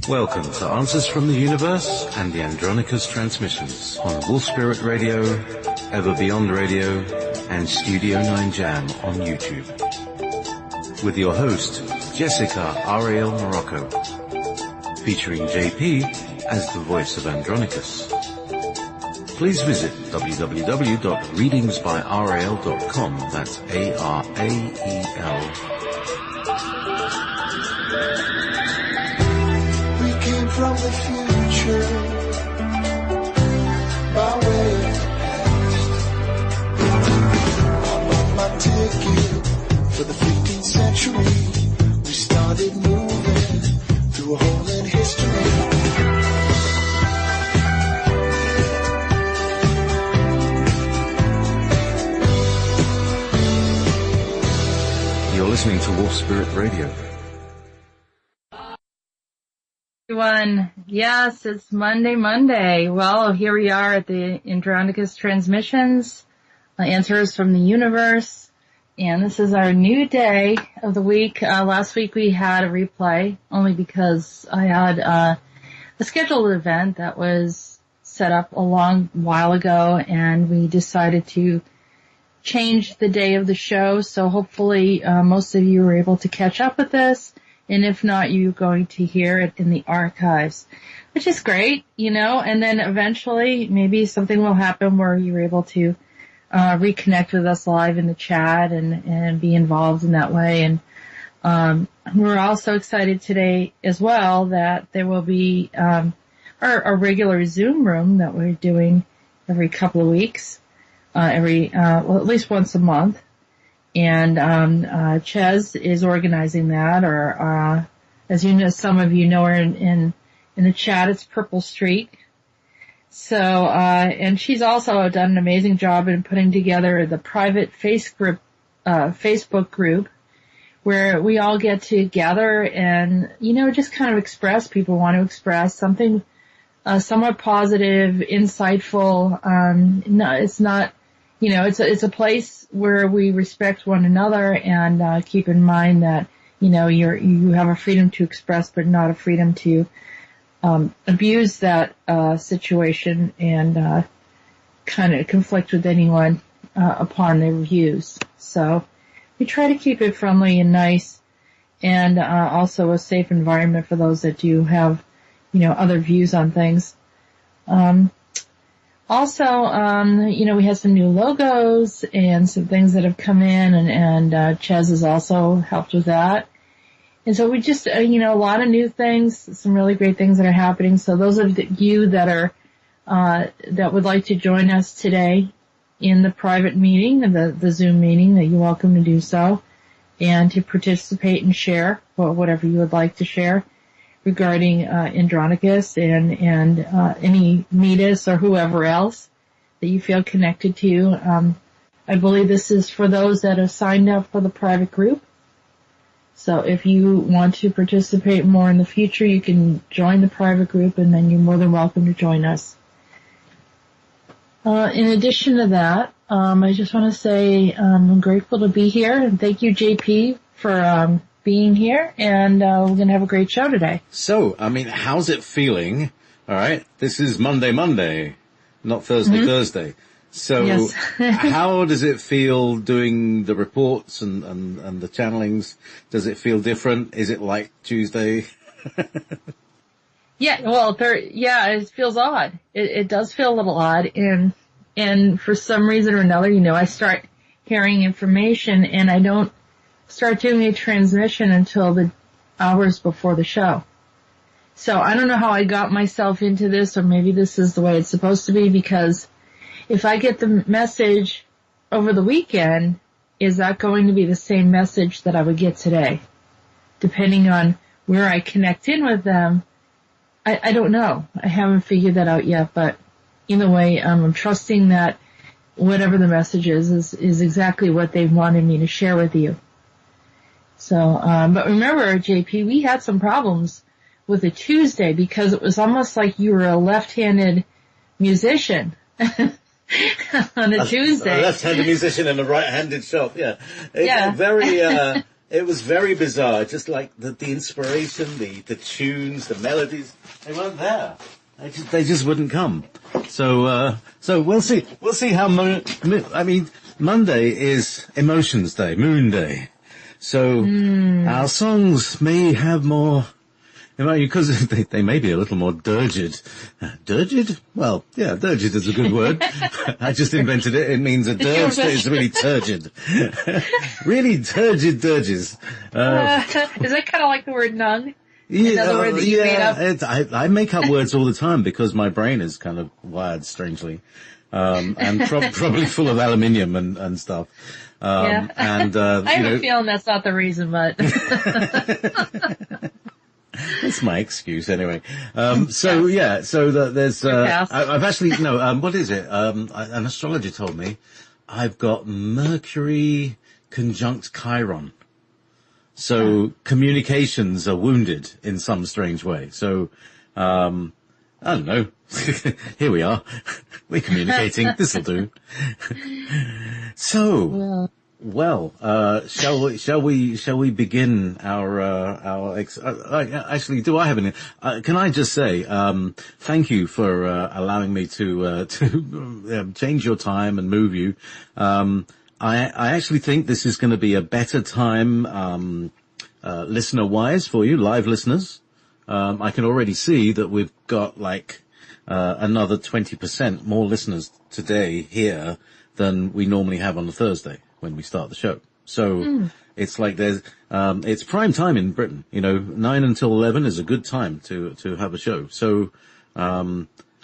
Welcome to Answers from the Universe and the Andronicus transmissions on Wolf Spirit Radio, Ever Beyond Radio, and Studio 9 Jam on YouTube. With your host, Jessica Ariel Morocco, featuring JP as the voice of Andronicus. Please visit www.readingsbyrael.com, that's A-R-A-E-L. From the future, by way of the past. I bought my ticket for the 15th century. We started moving through a hole in history. You're listening to Wolf Spirit Radio. Everyone. Yes, it's Monday. Well, here we are at the Andronicus transmissions, answers from the universe, and this is our new day of the week. Last week we had a replay only because I had a scheduled event that was set up a long while ago, and we decided to change the day of the show. So hopefully most of you were able to catch up with this. And if not, you're going to hear it in the archives, which is great, and then eventually maybe something will happen where you're able to reconnect with us live in the chat and be involved in that way. And we're also excited today as well that there will be our regular Zoom room that we're doing every couple of weeks, at least once a month. And Ches is organizing that, or as you know, some of you know her in the chat, it's Purple Streak. So, and she's also done an amazing job in putting together the private Facebook group where we all get to gather and, just kind of express, people want to express something somewhat positive, insightful. No, it's not, it's a place where we respect one another and keep in mind that, you have a freedom to express but not a freedom to abuse that situation and kind of conflict with anyone upon their views. So we try to keep it friendly and nice and also a safe environment for those that do have, other views on things. Also, we have some new logos and some things that have come in, and Ches has also helped with that. And so we just, a lot of new things, some really great things that are happening. So those of you that are, that would like to join us today in the private meeting, the Zoom meeting, that you're welcome to do so, and to participate and share whatever you would like to share regarding Andronicus and any Meetis or whoever else that you feel connected to. I believe this is for those that have signed up for the private group. So if you want to participate more in the future, you can join the private group, and then you're more than welcome to join us. In addition to that, I just want to say I'm grateful to be here, and thank you, JP, for being here, and we're going to have a great show today. So, how's it feeling? All right, this is Monday, not Thursday. So, yes. How does it feel doing the reports and the channelings? Does it feel different? Is it like Tuesday? Yeah, well, it feels odd. It does feel a little odd, and for some reason or another, I start hearing information, and I don't start doing a transmission until the hours before the show. So I don't know how I got myself into this, or maybe this is the way it's supposed to be, because if I get the message over the weekend, is that going to be the same message that I would get today? Depending on where I connect in with them, I don't know. I haven't figured that out yet, but either way, I'm trusting that whatever the message is exactly what they wanted me to share with you. So, but remember, JP, we had some problems with a Tuesday because it was almost like you were a left-handed musician on a Tuesday. A left-handed musician in a right-handed shop, yeah. Yeah. It was very bizarre. Just like the inspiration, the tunes, the melodies, they weren't there. They just wouldn't come. So we'll see. We'll see how, Monday is Emotions Day, Moon Day. So our songs may have more, because they may be a little more dirged. Dirged? Well, yeah, dirged is a good word. I just invented it. It means a dirge that is really turgid. Really turgid dirges. Is that kind of like the word nung? Another word that you made up? I make up words all the time because my brain is kind of wired strangely. And probably full of aluminium and stuff. And, I have a feeling that's not the reason, but. That's my excuse anyway. So there's, I've actually, what is it? An astrologer told me I've got Mercury conjunct Chiron. So communications are wounded in some strange way. So, I don't know. Here we are. We're communicating. This'll do. So, shall we begin actually, do I have any, can I just say, thank you for, allowing me to change your time and move you. I actually think this is going to be a better time, listener-wise for you, live listeners. I can already see that we've got another 20% more listeners today here than we normally have on a Thursday when we start the show. So it's like it's prime time in Britain. 9 until 11 is a good time to have a show. So,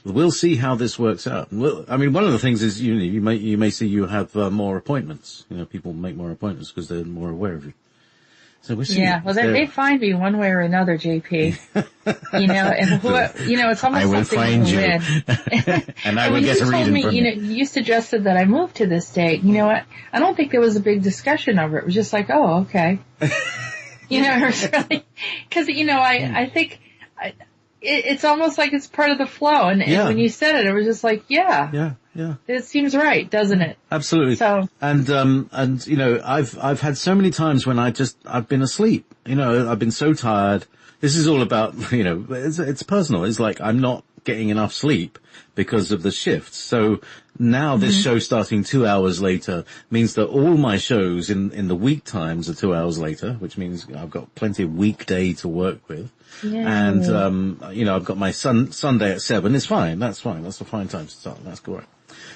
we'll see how this works out. One of the things is, you may see you have more appointments. People make more appointments because they're more aware of you. So we'll see. Yeah, well, they find me one way or another, JP. It's almost I will find you. And I will get a reading from you. You suggested that I move to this state. You know what? I don't think there was a big discussion over it. It was just like, oh, okay. It was really, because, I think it's almost like it's part of the flow. And when you said it, it was just like, yeah. It seems right, doesn't it? Absolutely. So, and I've had so many times when I've been asleep. I've been so tired. This is all about, it's personal. It's like I'm not getting enough sleep because of the shifts. So now this show starting 2 hours later means that all my shows in the week times are 2 hours later, which means I've got plenty of weekday to work with. Yeah. And, I've got my Sunday at 7. It's fine. That's fine. That's a fine time to start. That's correct.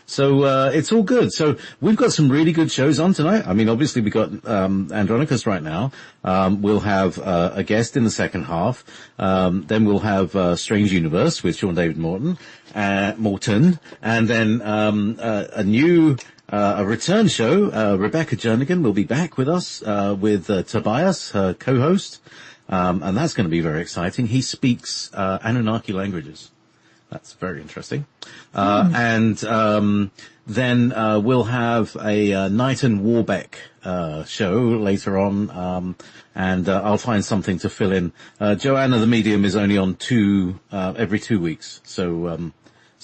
So, it's all good. So we've got some really good shows on tonight. Obviously we got, Andronicus right now. We'll have, a guest in the second half. Then we'll have, Strange Universe with Sean David Morton, and then, a new, a return show. Rebecca Jernigan will be back with us, with, Tobias, her co-host. And that's going to be very exciting. He speaks, Anunnaki languages. That's very interesting. And then we'll have a Knighton Warbeck show later on, and I'll find something to fill in. Joanna the Medium is only on every 2 weeks, so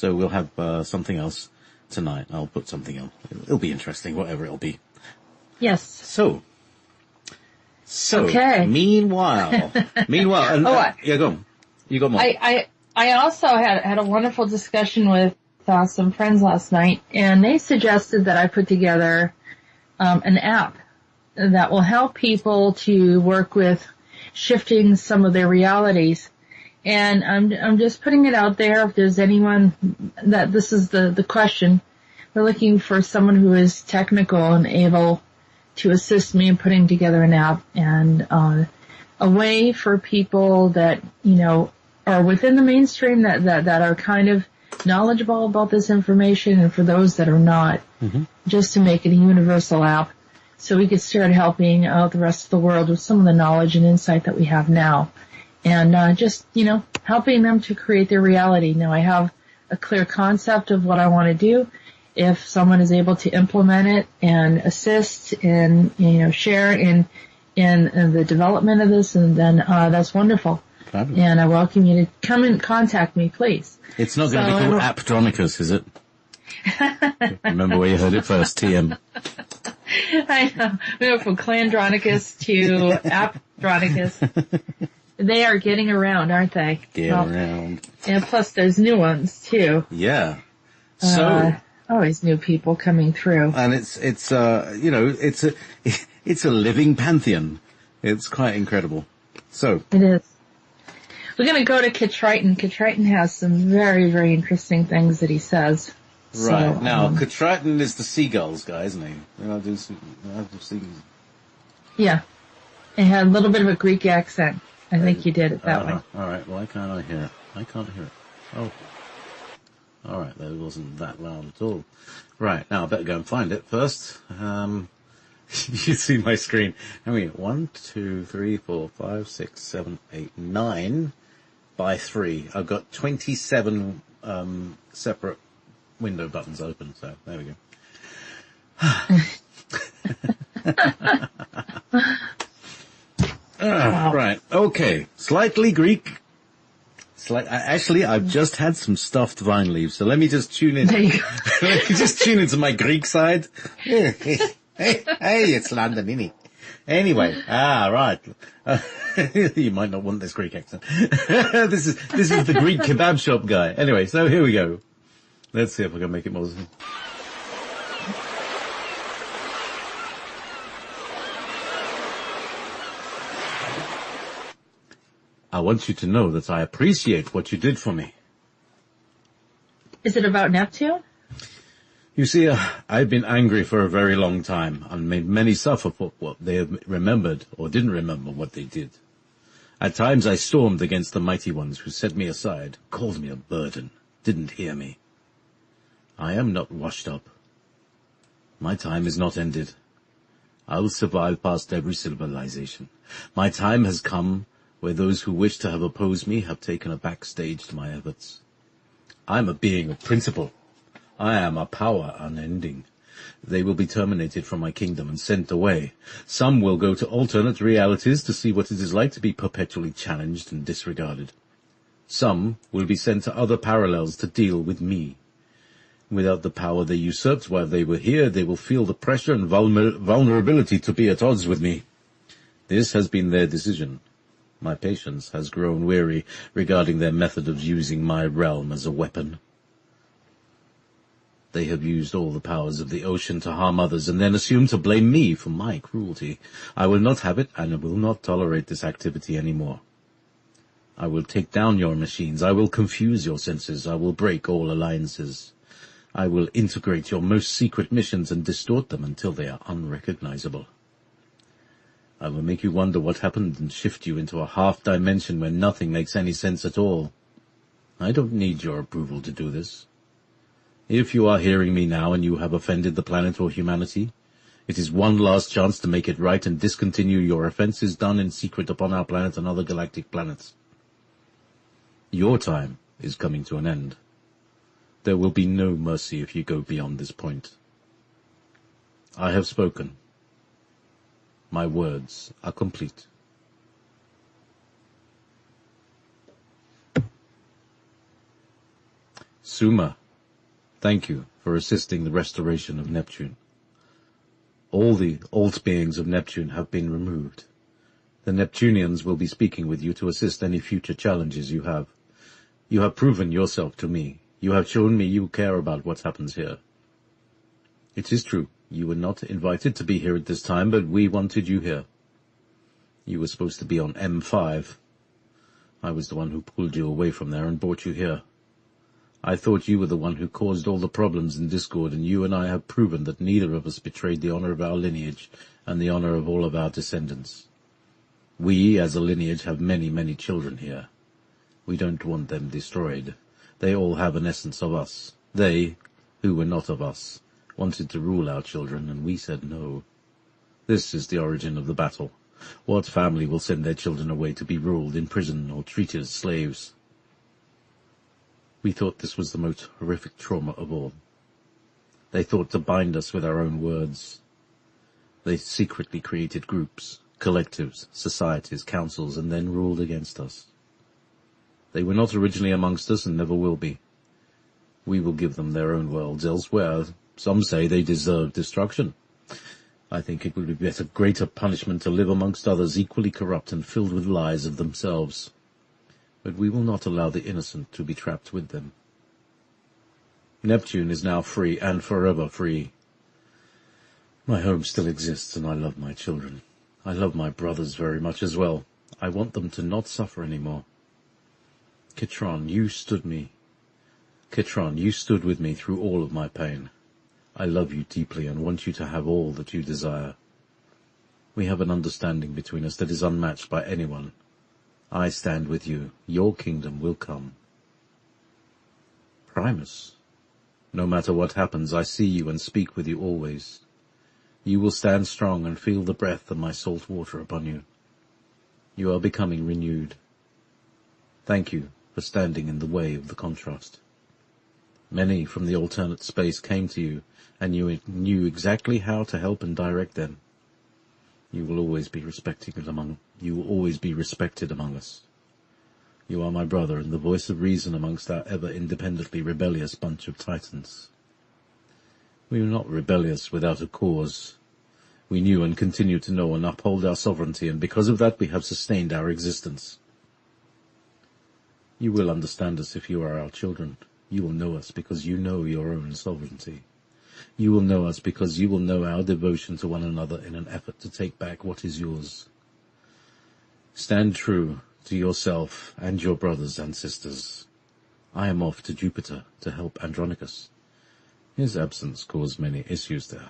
we'll have something else tonight. I'll put something on. It'll be interesting, whatever it'll be. Yes. So okay. Meanwhile, and, yeah, go on. You got more. I also had a wonderful discussion with some friends last night, and they suggested that I put together an app that will help people to work with shifting some of their realities. And I'm just putting it out there if there's anyone that this is the question. We're looking for someone who is technical and able to assist me in putting together an app and a way for people that, are within the mainstream that are kind of knowledgeable about this information, and for those that are not, just to make it a universal app so we could start helping out the rest of the world with some of the knowledge and insight that we have now. And just, helping them to create their reality. Now I have a clear concept of what I want to do. If someone is able to implement it and assist and, share in the development of this, and then that's wonderful. Fabulous. And I welcome you to come and contact me, please. It's not going to be called Andronicus, is it? Remember where you heard it first, TM. I know. We went from Clandronicus to Apdronicus. They are getting around, aren't they? Around. And plus there's new ones too. Yeah. So. Always new people coming through. And it's a living pantheon. It's quite incredible. So. It is. We're going to go to Ketriton. Ketriton has some very, very interesting things that he says. Right. So, now, Ketriton is the seagulls guy, isn't he? Yeah. It had a little bit of a Greek accent. I think you did it that way. All right. Why can't I hear it? I can't hear it. Oh. All right. That wasn't that loud at all. Right. Now, I better go and find it first. You see my screen. I mean, 1, 2, 3, 4, 5, 6, 7, 8, 9 by 3. I've got 27 separate window buttons open, so there we go. Wow. Right, okay. Slightly Greek. Actually, I've just had some stuffed vine leaves, so let me just tune in. There you go. Let me just tune into my Greek side. Hey, it's London, innit? Anyway, right. You might not want this Greek accent. This is the Greek kebab shop guy. Anyway, so here we go. Let's see if I can make it more. I want you to know that I appreciate what you did for me. Is it about Neptune? You see, I've been angry for a very long time and made many suffer for what they have remembered or didn't remember what they did. At times I stormed against the mighty ones who set me aside, called me a burden, didn't hear me. I am not washed up. My time is not ended. I will survive past every civilization. My time has come where those who wish to have opposed me have taken a backstage to my efforts. I am a being of principle. I am a power unending. They will be terminated from my kingdom and sent away. Some will go to alternate realities to see what it is like to be perpetually challenged and disregarded. Some will be sent to other parallels to deal with me. Without the power they usurped while they were here, they will feel the pressure and vulnerability to be at odds with me. This has been their decision. My patience has grown weary regarding their method of using my realm as a weapon. They have used all the powers of the ocean to harm others and then assume to blame me for my cruelty. I will not have it and will not tolerate this activity anymore. I will take down your machines. I will confuse your senses. I will break all alliances. I will integrate your most secret missions and distort them until they are unrecognizable. I will make you wonder what happened and shift you into a half-dimension where nothing makes any sense at all. I don't need your approval to do this. If you are hearing me now and you have offended the planet or humanity, it is one last chance to make it right and discontinue your offenses done in secret upon our planet and other galactic planets. Your time is coming to an end. There will be no mercy if you go beyond this point. I have spoken. My words are complete. Suma, thank you for assisting the restoration of Neptune. All the alt beings of Neptune have been removed. The Neptunians will be speaking with you to assist any future challenges you have. You have proven yourself to me. You have shown me you care about what happens here. It is true, you were not invited to be here at this time, but we wanted you here. You were supposed to be on M5. I was the one who pulled you away from there and brought you here. I thought you were the one who caused all the problems and discord, and you and I have proven that neither of us betrayed the honor of our lineage and the honor of all of our descendants. We, as a lineage, have many, many children here. We don't want them destroyed. They all have an essence of us. They, who were not of us, wanted to rule our children, and we said no. This is the origin of the battle. What family will send their children away to be ruled in prison or treated as slaves? We thought this was the most horrific trauma of all. They thought to bind us with our own words. They secretly created groups, collectives, societies, councils, and then ruled against us. They were not originally amongst us and never will be. We will give them their own worlds elsewhere. Some say they deserve destruction. I think it would be better greater punishment to live amongst others equally corrupt and filled with lies of themselves. But we will not allow the innocent to be trapped with them. Neptune is now free and forever free. My home still exists and I love my children. I love my brothers very much as well. I want them to not suffer anymore. Ketriton, you stood with me through all of my pain. I love you deeply and want you to have all that you desire. We have an understanding between us that is unmatched by anyone. I stand with you. Your kingdom will come. Primus, no matter what happens, I see you and speak with you always. You will stand strong and feel the breath of my salt water upon you. You are becoming renewed. Thank you for standing in the way of the contrast. Many from the alternate space came to you, and you knew exactly how to help and direct them. You will always be respected among us. You are my brother and the voice of reason amongst our ever independently rebellious bunch of titans. We were not rebellious without a cause. We knew and continue to know and uphold our sovereignty, and because of that we have sustained our existence. You will understand us if you are our children. You will know us because you know your own sovereignty. You will know us because you will know our devotion to one another in an effort to take back what is yours. Stand true to yourself and your brothers and sisters. I am off to Jupiter to help Andronicus. His absence caused many issues there.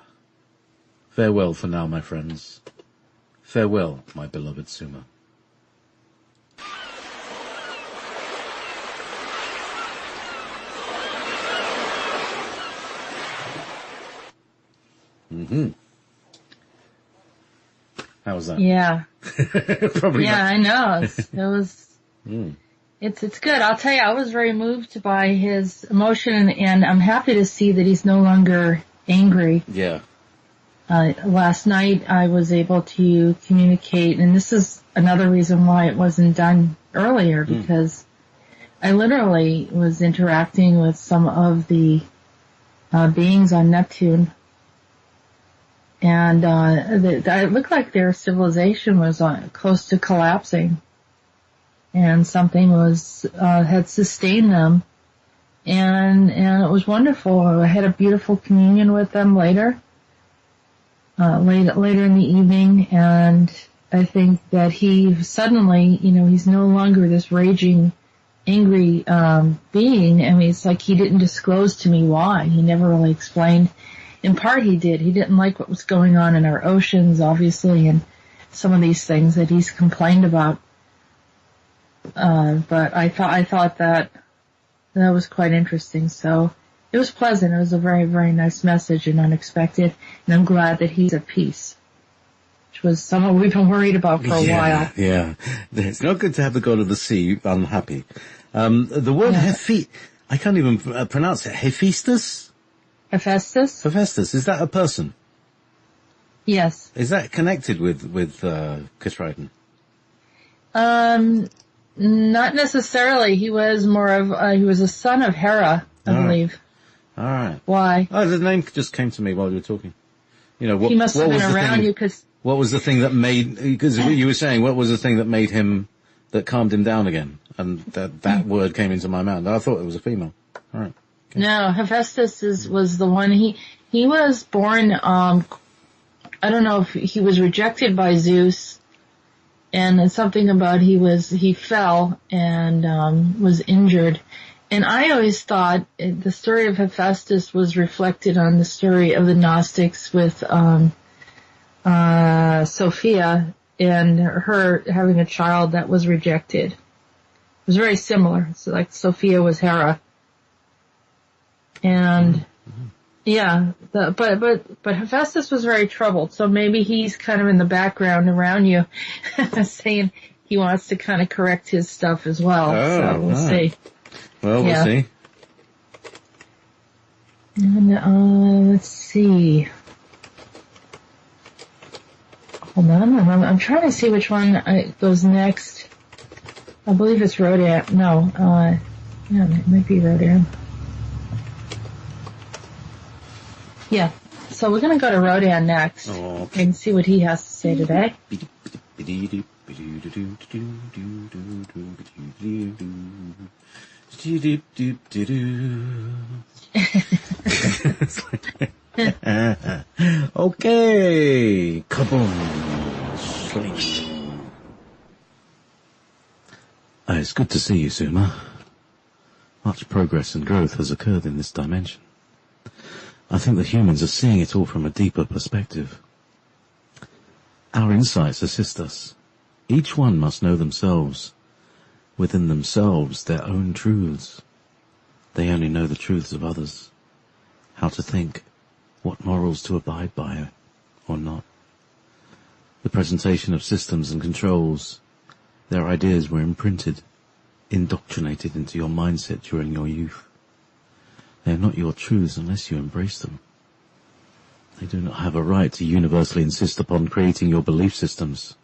Farewell for now, my friends. Farewell, my beloved Suma. How was that? Yeah. Probably yeah, not. I know. It's good. I'll tell you, I was very moved by his emotion, and I'm happy to see that he's no longer angry. Yeah. Last night I was able to communicate, and this is another reason why it wasn't done earlier, because I literally was interacting with some of the beings on Neptune, and it looked like their civilization was close to collapsing, and something had sustained them, and it was wonderful. I had a beautiful communion with them later in the evening, and I think that he suddenly, he's no longer this raging, angry being. I mean, it's like he didn't disclose to me why. He never really explained. In part he did. He didn't like what was going on in our oceans, obviously, and some of these things that he's complained about. But I thought that was quite interesting. So it was pleasant. It was a very, very nice message and unexpected. And I'm glad that he's at peace, which was something we've been worried about for a while. Yeah. It's not good to have the god of the sea unhappy. The word I can't even pronounce it. Hephaestus? Hephaestus. Is that a person? Yes. Is that connected with Ketriton? Not necessarily. He was he was a son of Hera, I believe. All right. Why? Oh, the name just came to me while you were talking. He must have been around you because... What was the thing that because you were saying, what was the thing that calmed him down again? And that word came into my mouth. I thought it was a female. All right. Okay. No, Hephaestus was the one. He was born, I don't know if he was rejected by Zeus, and it's something about he fell and was injured. And I always thought the story of Hephaestus was reflected on the story of the Gnostics with Sophia and her having a child that was rejected. It was very similar. So like Sophia was Hera. And but Hephaestus was very troubled, so maybe he's kind of in the background around you saying he wants to kind of correct his stuff as well. So we'll see. Well, we'll see. And, let's see. Hold on, I'm trying to see which one goes next. I believe it's Rhodan. No, it might be Rhodan. Yeah. So we're going to go to Rhodan next and see what he has to say today. Okay, kaboom. It's good to see you, Suma. Much progress and growth has occurred in this dimension. I think the humans are seeing it all from a deeper perspective. Our insights assist us. Each one must know themselves, within themselves, their own truths. They only know the truths of others, how to think, what morals to abide by or not. The presentation of systems and controls, their ideas were imprinted, indoctrinated into your mindset during your youth. They are not your truths unless you embrace them. They do not have a right to universally insist upon creating your belief systems.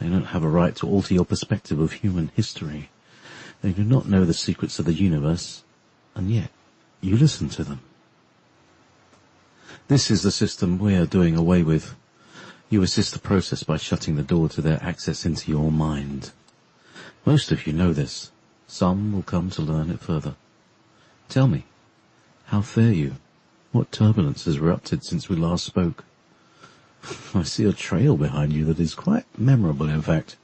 They don't have a right to alter your perspective of human history. They do not know the secrets of the universe, and yet you listen to them. This is the system we are doing away with. You assist the process by shutting the door to their access into your mind. Most of you know this. Some will come to learn it further. Tell me, how fare you? What turbulence has erupted since we last spoke? I see a trail behind you that is quite memorable, in fact.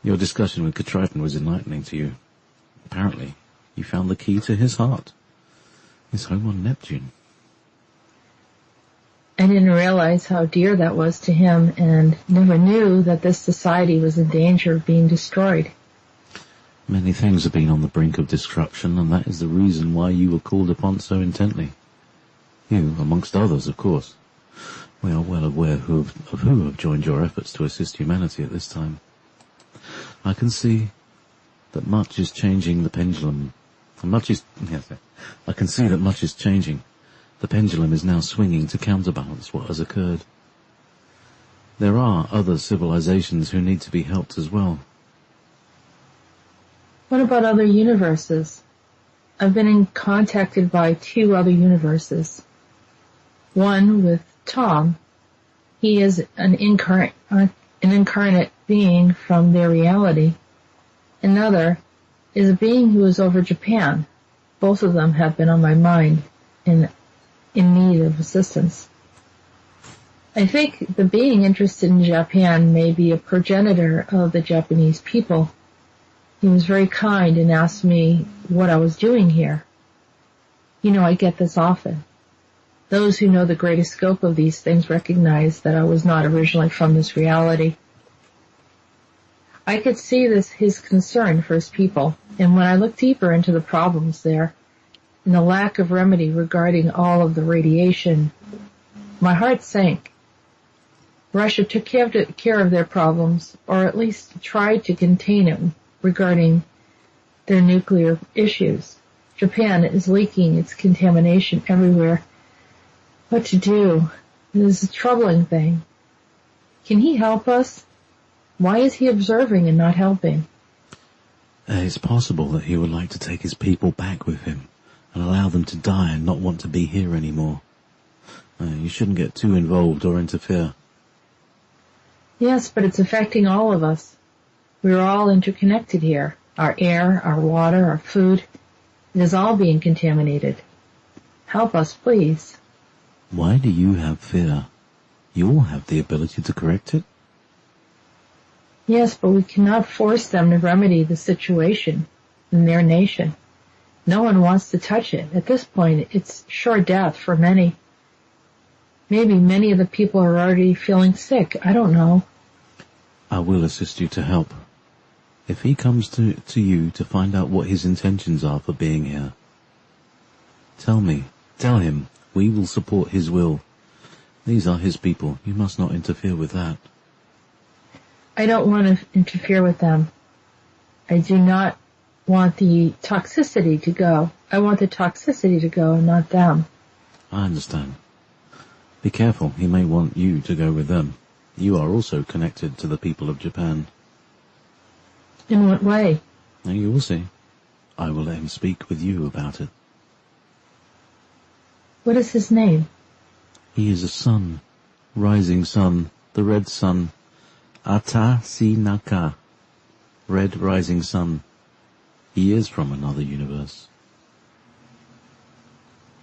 Your discussion with Ketriton was enlightening to you. Apparently, you found the key to his heart. His home on Neptune. I didn't realize how dear that was to him and never knew that this society was in danger of being destroyed. Many things have been on the brink of destruction, and that is the reason why you were called upon so intently. You, amongst others, of course. We are well aware of who have joined your efforts to assist humanity at this time. I can see that much is changing the pendulum. I can see that much is changing. The pendulum is now swinging to counterbalance what has occurred. There are other civilizations who need to be helped as well. What about other universes? I've been contacted by 2 other universes. One with Tom. He is an incarnate being from their reality. Another is a being who is over Japan. Both of them have been on my mind in need of assistance. I think the being interested in Japan may be a progenitor of the Japanese people. He was very kind and asked me what I was doing here. You know, I get this often. Those who know the greater scope of these things recognize that I was not originally from this reality. I could see his concern for his people, and when I looked deeper into the problems there, and the lack of remedy regarding all of the radiation, my heart sank. Russia took care of their problems, or at least tried to contain it regarding their nuclear issues. Japan is leaking its contamination everywhere. What to do? It is a troubling thing. Can he help us? Why is he observing and not helping? It's possible that he would like to take his people back with him and allow them to die and not want to be here anymore. You shouldn't get too involved or interfere. Yes, but it's affecting all of us. We're all interconnected here. Our air, our water, our food. It is all being contaminated. Help us, please. Why do you have fear? You all have the ability to correct it. Yes, but we cannot force them to remedy the situation in their nation. No one wants to touch it. At this point, it's sure death for many. Maybe many of the people are already feeling sick. I don't know. I will assist you to help. If he comes to you to find out what his intentions are for being here, tell him, we will support his will. These are his people. You must not interfere with that. I don't want to interfere with them. I do not want the toxicity to go. I want the toxicity to go, not them. I understand. Be careful. He may want you to go with them. You are also connected to the people of Japan. In what way? Now you will see. I will let him speak with you about it. What is his name? He is a sun, rising sun, the red sun. Ata si naka, red rising sun. He is from another universe.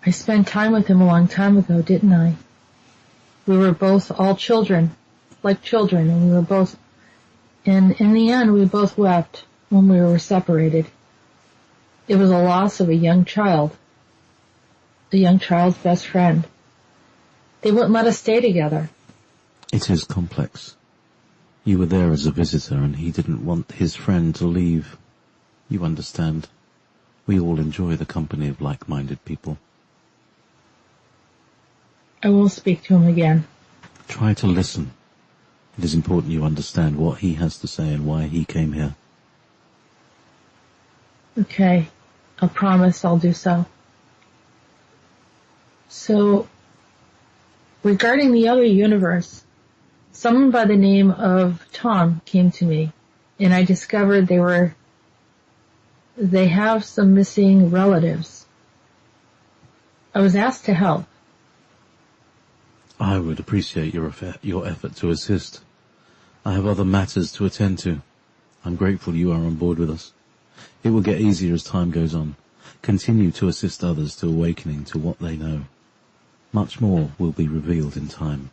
I spent time with him a long time ago, didn't I? We were both all children, like children, and we were both, and in the end we both wept when we were separated. It was a loss of a young child's best friend. They wouldn't let us stay together. It is complex. You were there as a visitor and he didn't want his friend to leave. You understand. We all enjoy the company of like-minded people. I will speak to him again. Try to listen. It is important you understand what he has to say and why he came here. Okay. I'll promise I'll do so. So, regarding the other universe, someone by the name of Tom came to me, and I discovered they have some missing relatives. I was asked to help. I would appreciate your effort to assist. I have other matters to attend to. I'm grateful you are on board with us. It will get easier as time goes on. Continue to assist others to awakening to what they know. Much more will be revealed in time.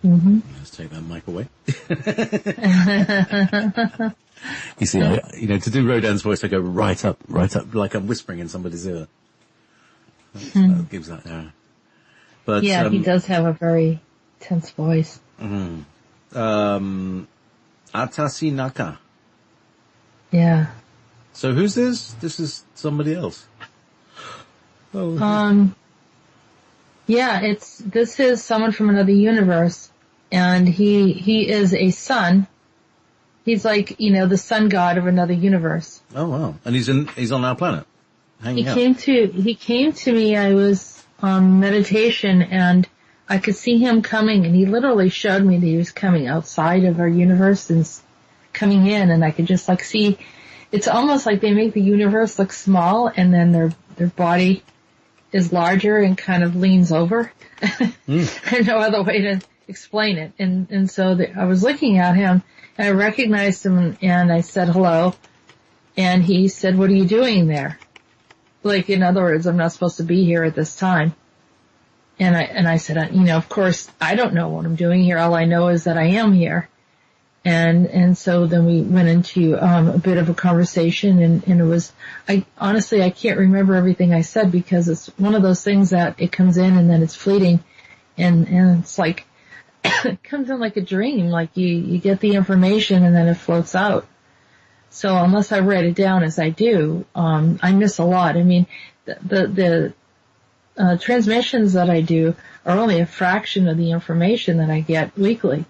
Let's take that mic away. You see, to do Rhodan's voice, I go right up, like I'm whispering in somebody's ear. That gives that air. But yeah, he does have a very tense voice. Atasi Naka. Yeah. So who's this? This is somebody else. Oh. Yeah, this is someone from another universe, and he is a sun. He's like, the sun god of another universe. Oh wow. And he's on our planet. Hanging out. He came to me, I was on meditation, and I could see him coming, and he literally showed me that he was coming outside of our universe and coming in, and I could just see, it's almost like they make the universe look small, and then their body is larger and kind of leans over. There's no other way to explain it. And so I was looking at him, and I recognized him, and I said hello, and he said, "What are you doing there?" Like, in other words, I'm not supposed to be here at this time. And I said, of course, I don't know what I'm doing here. All I know is that I am here. And so then we went into, a bit of a conversation, and it was, honestly, I can't remember everything I said, because it's one of those things that it comes in and then it's fleeting, and it's like, it comes in like a dream, like you get the information and then it floats out. So unless I write it down as I do, I miss a lot. I mean, the transmissions that I do are only a fraction of the information that I get weekly.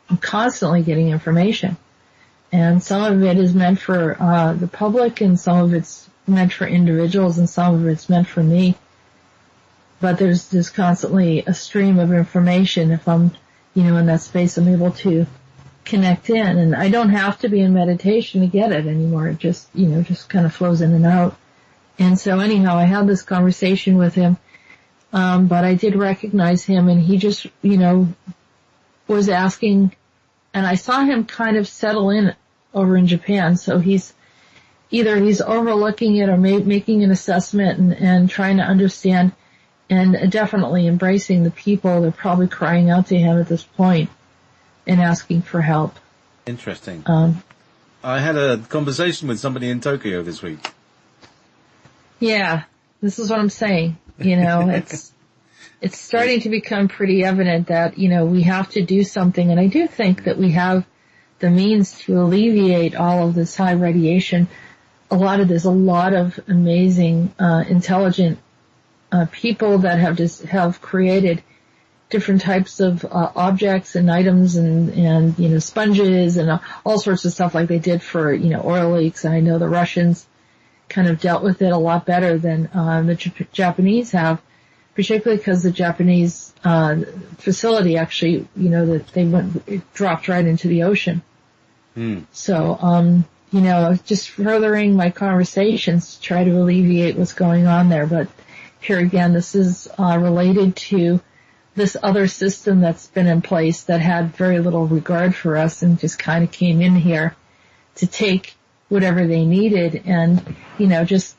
I'm constantly getting information. And some of it is meant for the public, and some of it's meant for individuals, and some of it's meant for me. But there's constantly a stream of information. If I'm, in that space, I'm able to connect in. And I don't have to be in meditation to get it anymore. It just kind of flows in and out. And so anyhow, I had this conversation with him. But I did recognize him, and he just, was asking, and I saw him kind of settle in over in Japan. So he's overlooking it or making an assessment and trying to understand, and definitely embracing the people. They're probably crying out to him at this point and asking for help. Interesting. I had a conversation with somebody in Tokyo this week. Yeah, this is what I'm saying. It's starting to become pretty evident that, we have to do something. And I do think that we have the means to alleviate all of this high radiation. There's a lot of amazing, intelligent, people that have created different types of, objects and items and sponges and all sorts of stuff like they did for, oil leaks. And I know the Russians kind of dealt with it a lot better than, the Japanese have. Particularly because the Japanese facility actually, that it dropped right into the ocean. So, just furthering my conversations to try to alleviate what's going on there. But here again, this is related to this other system that's been in place that had very little regard for us and just kind of came in here to take whatever they needed. And, just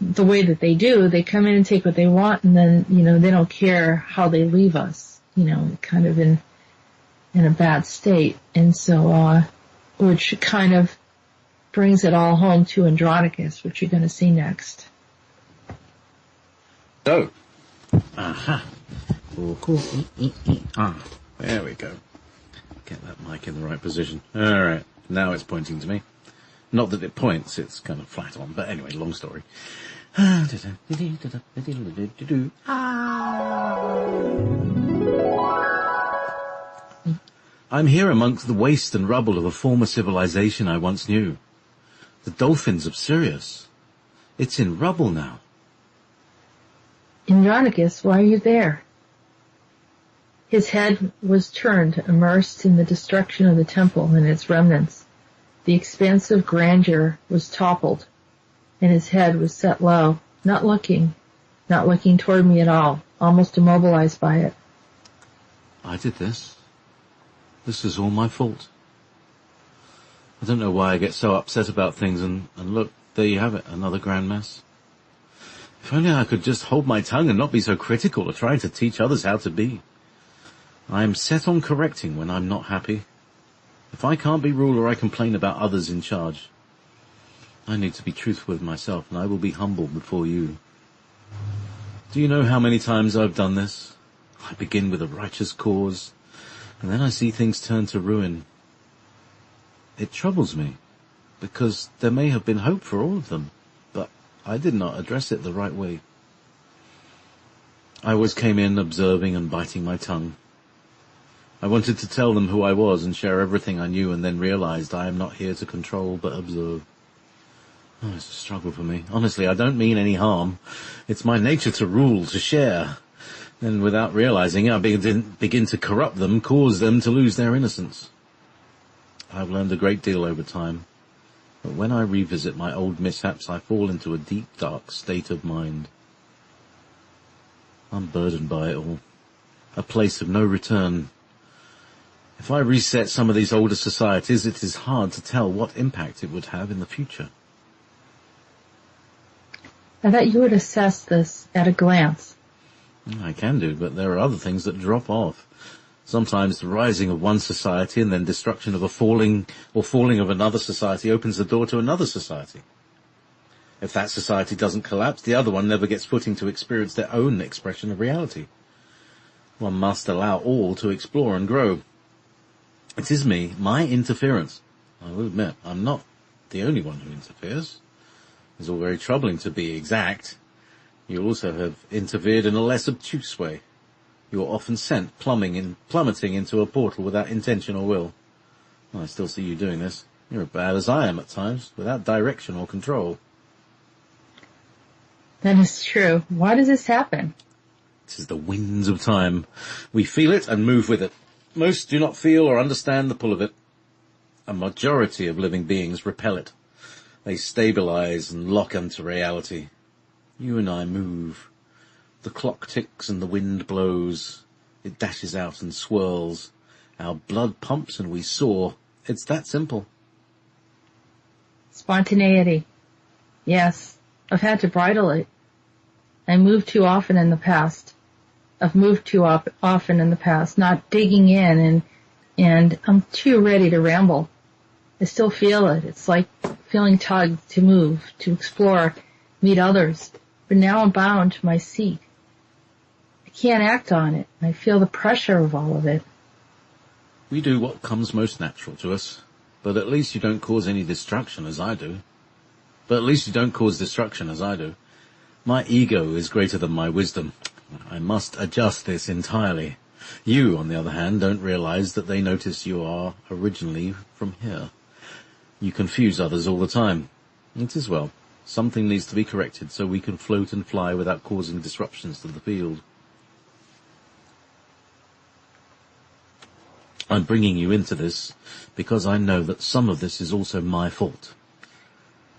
the way that they do, they come in and take what they want, and then, they don't care how they leave us, kind of in a bad state. And so, which kind of brings it all home to Andronicus, which you're going to see next. So, cool. There we go. Get that mic in the right position. All right, now it's pointing to me. Not that it points, it's kind of flat on, but anyway, long story. I'm here amongst the waste and rubble of a former civilization I once knew. The dolphins of Sirius. It's in rubble now. Andronicus, why are you there? His head was turned, immersed in the destruction of the temple and its remnants. The expansive grandeur was toppled, and his head was set low, not looking toward me at all, almost immobilized by it. I did this. This is all my fault. I don't know why I get so upset about things, and look, there you have it, another grand mess. If only I could just hold my tongue and not be so critical or trying to teach others how to be. I am set on correcting when I'm not happy. If I can't be ruler, I complain about others in charge. I need to be truthful with myself, and I will be humble before you. Do you know how many times I've done this? I begin with a righteous cause, and then I see things turn to ruin. It troubles me, because there may have been hope for all of them, but I did not address it the right way. I always came in observing and biting my tongue. I wanted to tell them who I was and share everything I knew, and then realized I am not here to control but observe. Oh, it's a struggle for me. Honestly, I don't mean any harm. It's my nature to rule, to share. Then without realizing it, I begin to corrupt them, cause them to lose their innocence. I've learned a great deal over time, but when I revisit my old mishaps, I fall into a deep, dark state of mind. I'm burdened by it all, a place of no return. If I reset some of these older societies, it is hard to tell what impact it would have in the future. I thought you would assess this at a glance. I can do, but there are other things that drop off. Sometimes the rising of one society and then destruction of a falling of another society opens the door to another society. If that society doesn't collapse, the other one never gets footing to experience their own expression of reality. One must allow all to explore and grow. It is my interference. I will admit, I'm not the only one who interferes. It's all very troubling to be exact. You also have interfered in a less obtuse way. You are often sent plummeting into a portal without intention or will. Well, I still see you doing this. You're as bad as I am at times, without direction or control. That is true. Why does this happen? This is the winds of time. We feel it and move with it. Most do not feel or understand the pull of it. A majority of living beings repel it. They stabilize and lock into reality. You and I move. The clock ticks and the wind blows. It dashes out and swirls. Our blood pumps and we soar. It's that simple. Spontaneity. Yes, I've had to bridle it. I moved too often in the past. I've moved too often in the past, not digging in, and I'm too ready to ramble. I still feel it. It's like feeling tugged to move, to explore, meet others. But now I'm bound to my seat. I can't act on it. I feel the pressure of all of it. We do what comes most natural to us, but at least you don't cause any destruction as I do. My ego is greater than my wisdom. I must adjust this entirely. You, on the other hand, don't realize that they notice you are originally from here. You confuse others all the time. It is well. Something needs to be corrected so we can float and fly without causing disruptions to the field. I'm bringing you into this because I know that some of this is also my fault.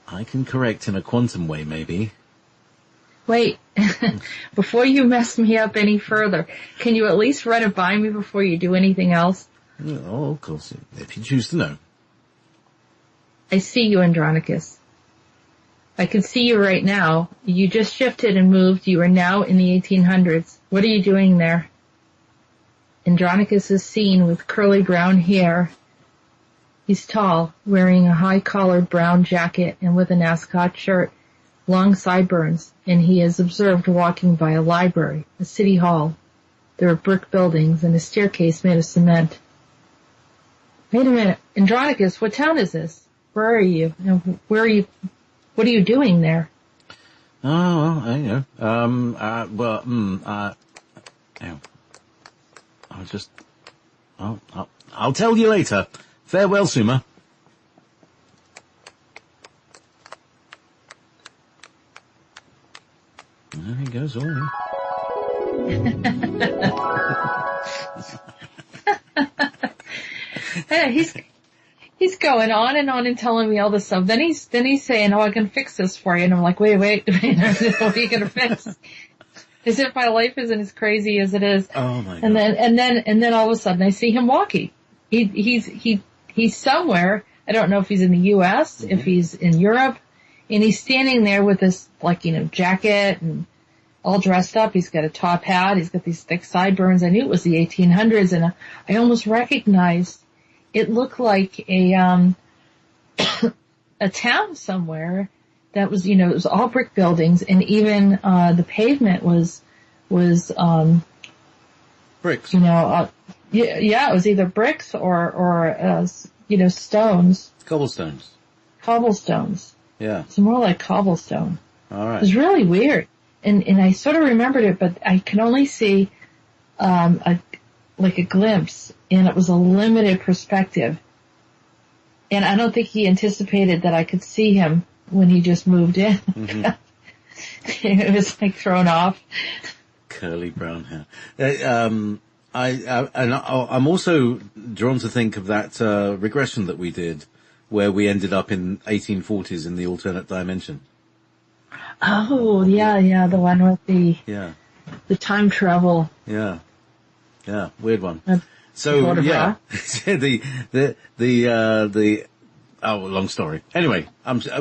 I can correct in a quantum way, maybe. Wait, before you mess me up any further, can you at least run it by me before you do anything else? Oh, of course, if you choose to know. I see you, Andronicus. I can see you right now. You just shifted and moved. You are now in the 1800s. What are you doing there? Andronicus is seen with curly brown hair. He's tall, wearing a high-collared brown jacket and with an ascot shirt, long sideburns, and he is observed walking by a library, a city hall. There are brick buildings and a staircase made of cement. Wait a minute, Andronicus, what town is this? Where are you? And where are you? What are you doing there? Oh, well, you know, I'll tell you later. Farewell, Suma. There he goes, all. Hey, he's going on and telling me all this stuff. Then he's saying, "Oh, I can fix this for you." And I'm like, wait, what are you gonna fix? As if my life isn't as crazy as it is. Oh my God. And then all of a sudden I see him walking. He's somewhere. I don't know if he's in the U.S., if he's in Europe, and he's standing there with this, jacket and all dressed up. He's got a top hat. He's got these thick sideburns. I knew it was the 1800s, and I almost recognized it looked like a town somewhere that was, it was all brick buildings, and even the pavement was bricks. Yeah, it was either bricks or stones. Cobblestones. Yeah. It's more like cobblestone. All right. It was really weird. And I sort of remembered it, but I can only see, a glimpse, and it was a limited perspective. And I don't think he anticipated that I could see him when he just moved in. Mm-hmm. It was thrown off. Curly brown hair. I'm also drawn to think of that regression that we did, where we ended up in 1840s in the alternate dimension. Oh, yeah, the one with the time travel. Yeah, weird one. So long story. Anyway,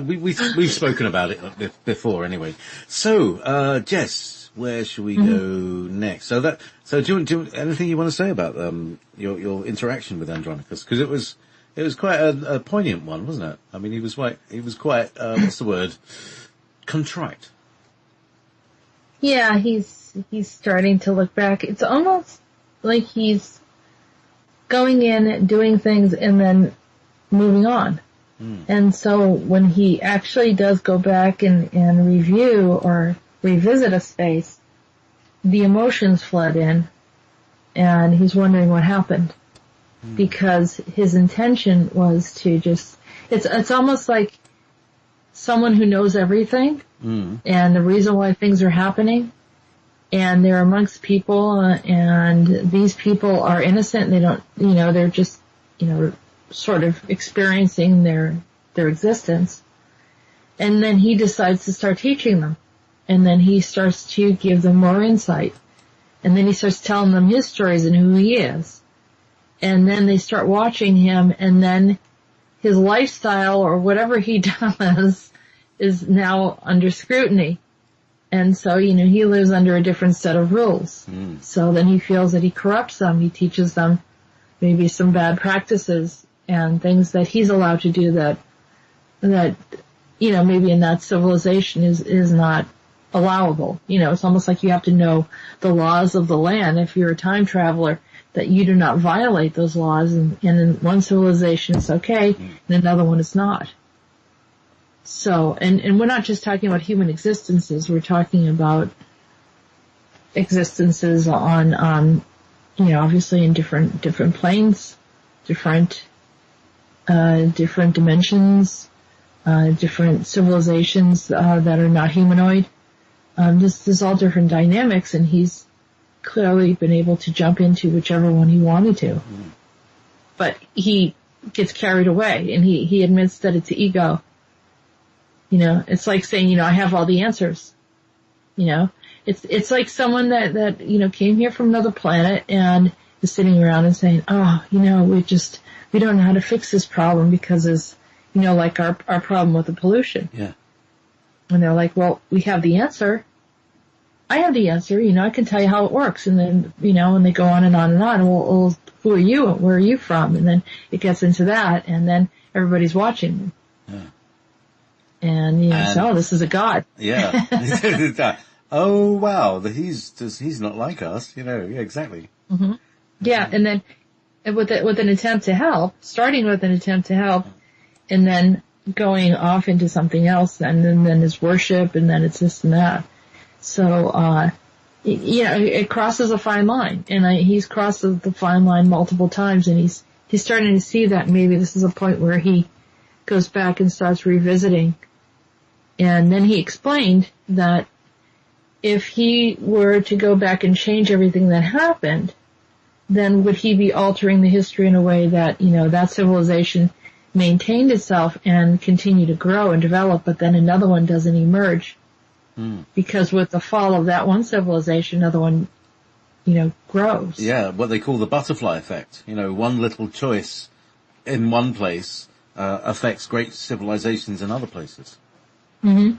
we've spoken about it before. Anyway, so Jess, where should we go next? So do you anything you want to say about your interaction with Andronicus? Because it was quite a poignant one, wasn't it? I mean, he was quite what's the word? Contrite. Yeah, he's starting to look back. It's almost like he's going in, doing things, and then moving on. And so when he actually does go back and review or revisit a space, the emotions flood in, and he's wondering what happened. Because his intention was to it's almost like someone who knows everything, and the reason why things are happening, and they're amongst people, and these people are innocent, and they don't, they're just, sort of experiencing their existence. And then he decides to start teaching them. And then he starts to give them more insight. And then he starts telling them his stories and who he is. And then they start watching him, and then his lifestyle or whatever he does is now under scrutiny. And so, he lives under a different set of rules. So then he feels that he corrupts them. He teaches them maybe some bad practices and things that he's allowed to do that maybe in that civilization is not allowable. It's almost like you have to know the laws of the land if you're a time traveler, that you do not violate those laws, and in one civilization it's okay, and another one it's not. So, and we're not just talking about human existences, we're talking about existences on obviously in different planes, different dimensions, different civilizations that are not humanoid. There's all different dynamics, and he's clearly been able to jump into whichever one he wanted to. but he gets carried away, and he admits that it's ego. It's like saying, I have all the answers. It's like someone that came here from another planet and is sitting around and saying, we don't know how to fix this problem because it's, like our problem with the pollution. Yeah. And they're like, well, we have the answer. I have the answer, I can tell you how it works. And then, and they go on and on and on. Well, who are you? Where are you from? And then it gets into that, and then everybody's watching them. Yeah. And, so, this is a god. Yeah. Oh, wow, he's not like us, yeah, exactly. Mm-hmm. Yeah, and then with an attempt to help, starting with an attempt to help, and then going off into something else, and then it's worship, and then it's this and that. So, it crosses a fine line, and he's crossed the fine line multiple times, and he's starting to see that maybe this is a point where he goes back and starts revisiting. And then he explained that if he were to go back and change everything that happened, then would he be altering the history in a way that, that civilization maintained itself and continued to grow and develop, but then another one doesn't emerge? Because with the fall of that one civilization, another one, grows. Yeah, what they call the butterfly effect. One little choice in one place affects great civilizations in other places. Mm-hmm.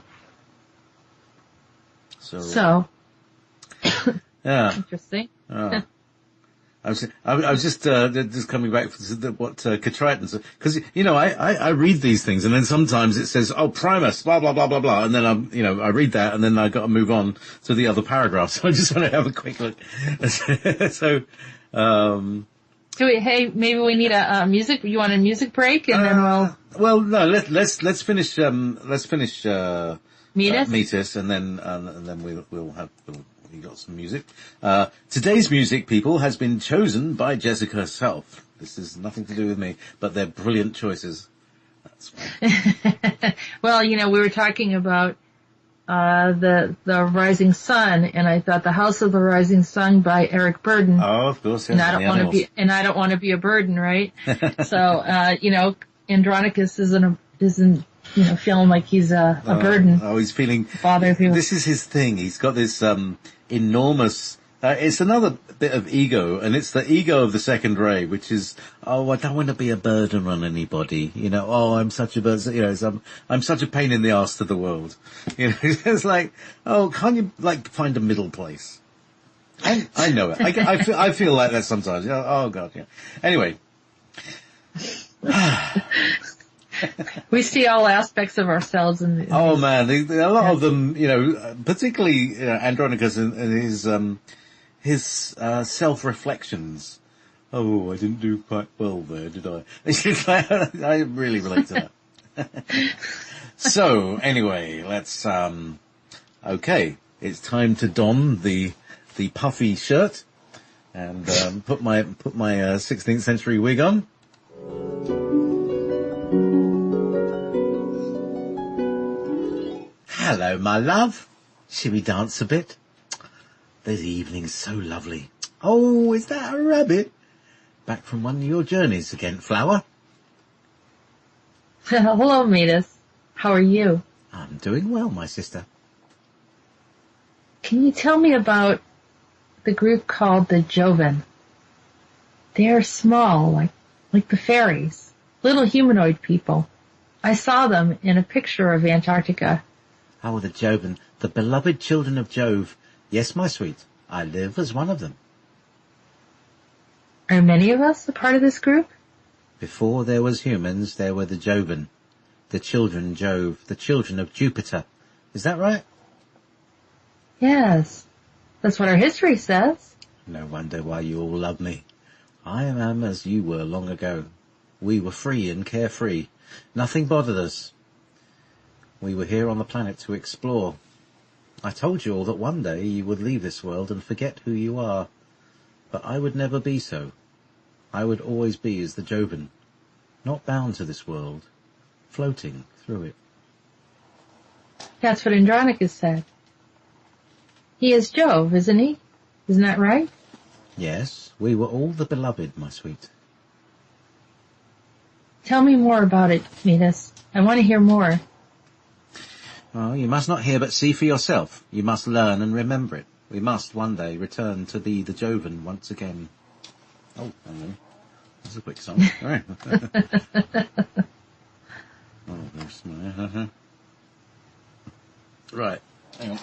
So yeah. Interesting. Oh. I was just coming back to what Ketriton said, because I read these things, and then sometimes it says, "Oh, Primus, blah blah blah blah blah," and then I read that, and then I got to move on to the other paragraph. So I just want to have a quick look. So, hey, maybe we need a music. You want a music break, and then we'll. Well, no, let's finish Meetis, and then we got some music. Today's music, people, has been chosen by Jessica herself. This is nothing to do with me, but they're brilliant choices. That's fine. Well, we were talking about the Rising Sun, and I thought The House of the Rising Sun by Eric Burden. Oh, of course, yes. And I don't want to be a burden, right? So, Andronicus isn't feeling like he's a burden. Oh, he's feeling bother people. This is his thing. He's got this enormous. It's another bit of ego, and it's the ego of the second ray, which is, I don't want to be a burden on anybody. I'm such a burden. I'm such a pain in the arse to the world. It's like, can't you find a middle place? I know it. I feel like that sometimes. Oh God, yeah. Anyway. We see all aspects of ourselves in the. Oh man, a lot of them, particularly Andronicus and his self-reflections. Oh, I didn't do quite well there, did I? I really relate to that. So anyway, let's. Okay, it's time to don the puffy shirt and put my 16th century wig on. Hello, my love. Shall we dance a bit? The evening's so lovely. Oh, is that a rabbit? Back from one of your journeys again, Flower? Hello, Meetis. How are you? I'm doing well, my sister. Can you tell me about the group called the Jovan? They're small, like the fairies. Little humanoid people. I saw them in a picture of Antarctica. Oh, the Jovan, the beloved children of Jove. Yes, my sweet, I live as one of them. Are many of us a part of this group? Before there was humans, there were the Jovan, the children Jove, the children of Jupiter. Is that right? Yes, that's what our history says. No wonder why you all love me. I am as you were long ago. We were free and carefree. Nothing bothered us. We were here on the planet to explore. I told you all that one day you would leave this world and forget who you are. But I would never be so. I would always be as the Jovan, not bound to this world, floating through it. That's what Andronicus said. He is Jove, isn't he? Isn't that right? Yes, we were all the beloved, my sweet. Tell me more about it, Meetis. I want to hear more. Well, you must not hear but see for yourself. You must learn and remember it. We must one day return to be the Jovan once again. Oh, hang on. That's a quick song. All right. Oh, there's my... Right. Hang on.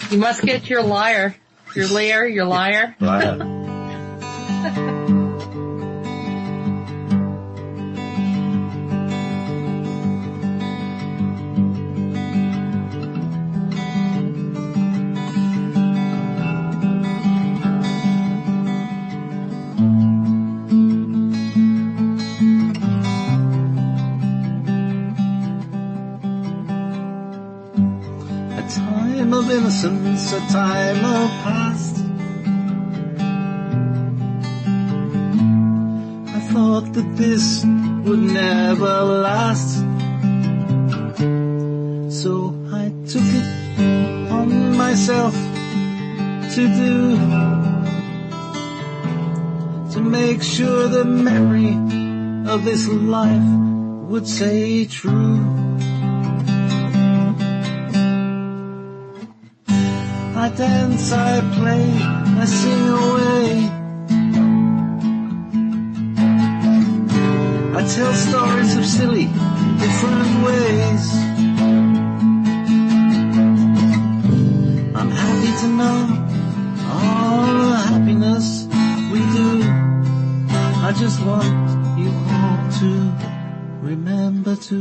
You must get your lyre. Your lyre, your lyre. Lyre. Innocence, a time of past. I thought that this would never last, so I took it on myself to do, to make sure the memory of this life would stay true. I dance, I play, I sing away. I tell stories of silly, different ways. I'm happy to know all the happiness we do. I just want you all to remember to.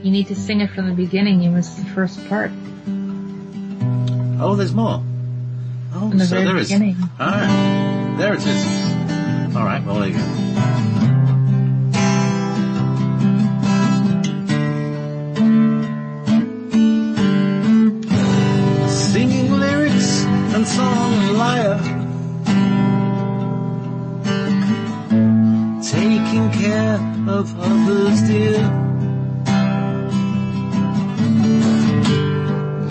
You need to sing it from the beginning. You missed the first part. Oh, there's more. Oh, From the so very there is. beginning. All right. There it is. All right, well, there you go. Singing lyrics and song and lyre, taking care of others dear,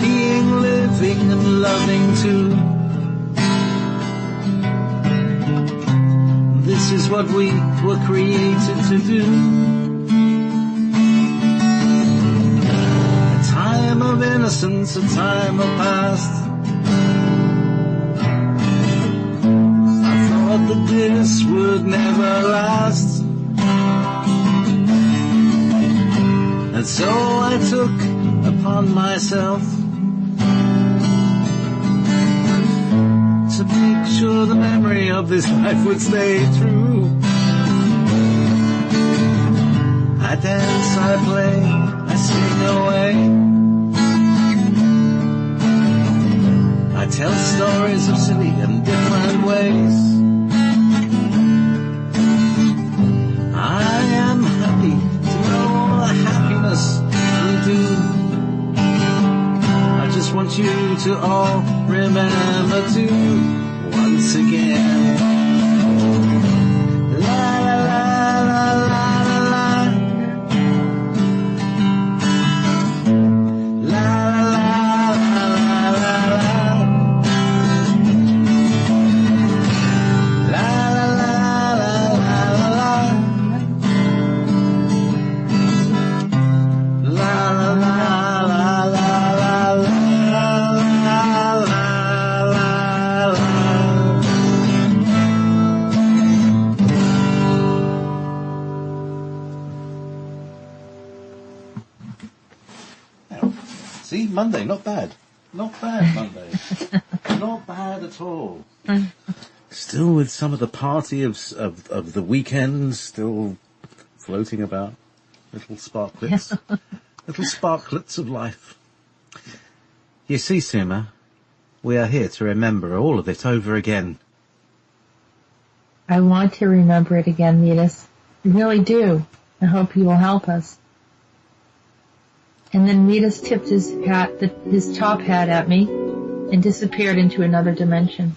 being, living and loving too. This is what we were created to do. A time of innocence, a time of past. I thought that this would never last, and so I took upon myself to make sure the memory of this life would stay true. I dance, I play, I sing away. I tell stories of silly and different ways. I am happy to know the happiness we do. I just want you to all remember to once again. La la la la la la la la la la la la See, Monday, not bad. Not bad, Monday. Not bad at all. Still with some of the party of the weekend still floating about. little sparklets, little sparklets of life. You see, Suma, we are here to remember all of it over again. I want to remember it again, Meetis. I really do. I hope you will help us. And then Meetis tipped his top hat at me and disappeared into another dimension.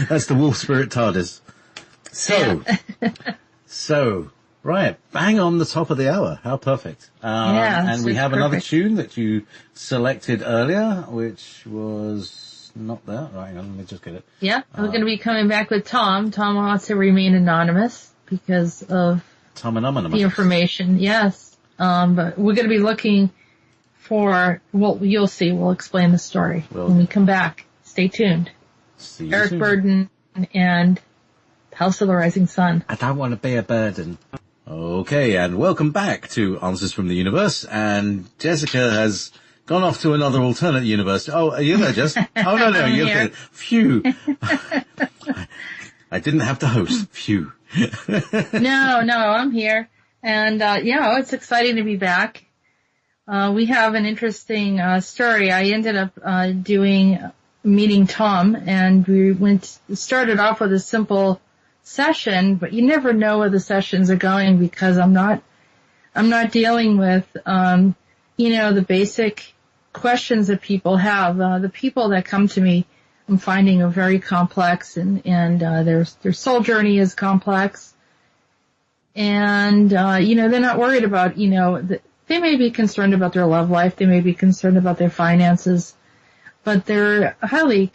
That's the wolf spirit TARDIS. So, right, bang on the top of the hour. How perfect. And we have another tune that you selected earlier, which was not there. Right, hang on, let me just get it. Yeah, we're going to be coming back with Tom. Tom wants to remain anonymous because of the information. Yes. But we're going to be looking for, well, you'll see. We'll explain the story when we come back. Stay tuned. Eric Burden and House of the Rising Sun. I don't want to be a burden. Okay, and welcome back to Answers from the Universe. And Jessica has gone off to another alternate universe. Oh, are you there, Jess? Oh, no, you're here. Phew. I didn't have to host. Phew. No, I'm here. And, it's exciting to be back. We have an interesting story. I ended up meeting Tom, and we started off with a simple session, but you never know where the sessions are going because I'm not dealing with, the basic questions that people have. The people that come to me, I'm finding are very complex and their soul journey is complex. And, they're not worried about, they may be concerned about their love life. They may be concerned about their finances, but they're highly,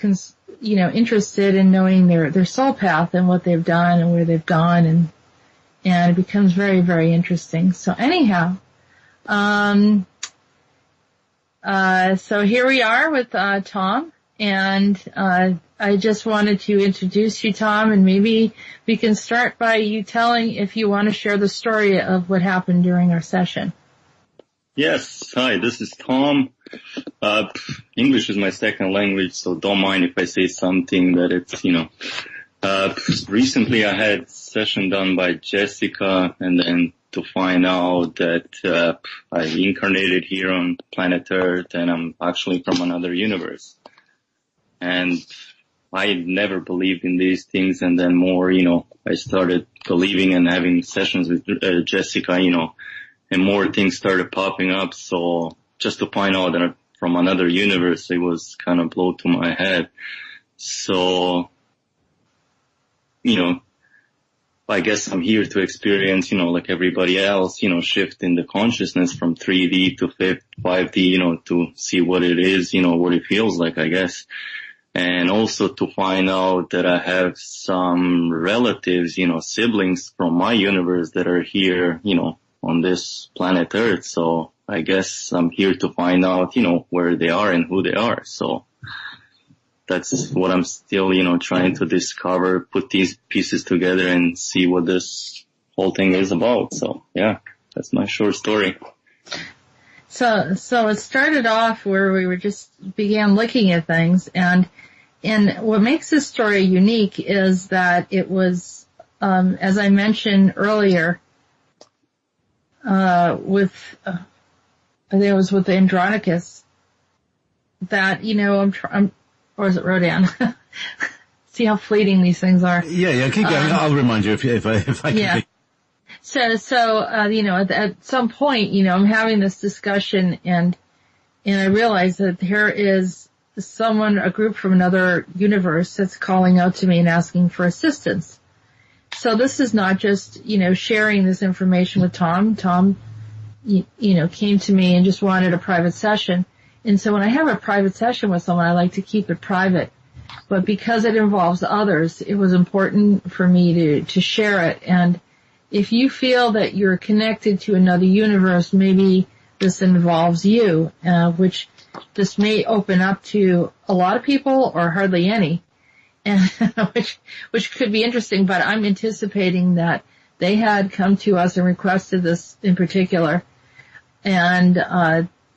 interested in knowing their soul path and what they've done and where they've gone, and it becomes very, very interesting. So anyhow, so here we are with Tom, and I just wanted to introduce you, Tom, and maybe we can start by you telling if you want to share the story of what happened during our session. Yes. Hi, this is Tom. English is my second language, so don't mind if I say something that it's, recently I had a session done by Jessica, and then to find out that I incarnated here on planet Earth, and I'm actually from another universe. And I never believed in these things, and then more, I started believing and having sessions with Jessica, and more things started popping up. So just to find out that I'm from another universe, it was kind of blow to my head. So, I guess I'm here to experience, like everybody else, shift in the consciousness from 3D to 5D, to see what it is, what it feels like, I guess. And also to find out that I have some relatives, siblings from my universe that are here, on this planet Earth. So I guess I'm here to find out, where they are and who they are. So that's what I'm still, trying to discover, put these pieces together and see what this whole thing is about. So yeah, that's my short story. So it started off where we began looking at things, and what makes this story unique is that it was, as I mentioned earlier, I think it was with the Andronicus, that, or is it Rhodan? See how fleeting these things are. Yeah, keep going. I'll remind you if I can. Yeah. So, at some point, I'm having this discussion, and I realize that there is a group from another universe that's calling out to me and asking for assistance. So this is not just, sharing this information with Tom. Tom, came to me and just wanted a private session. And so when I have a private session with someone, I like to keep it private. But because it involves others, it was important for me to share it. And if you feel that you're connected to another universe, maybe this involves you, which this may open up to a lot of people or hardly any. And which could be interesting, but I'm anticipating that they had come to us and requested this in particular. And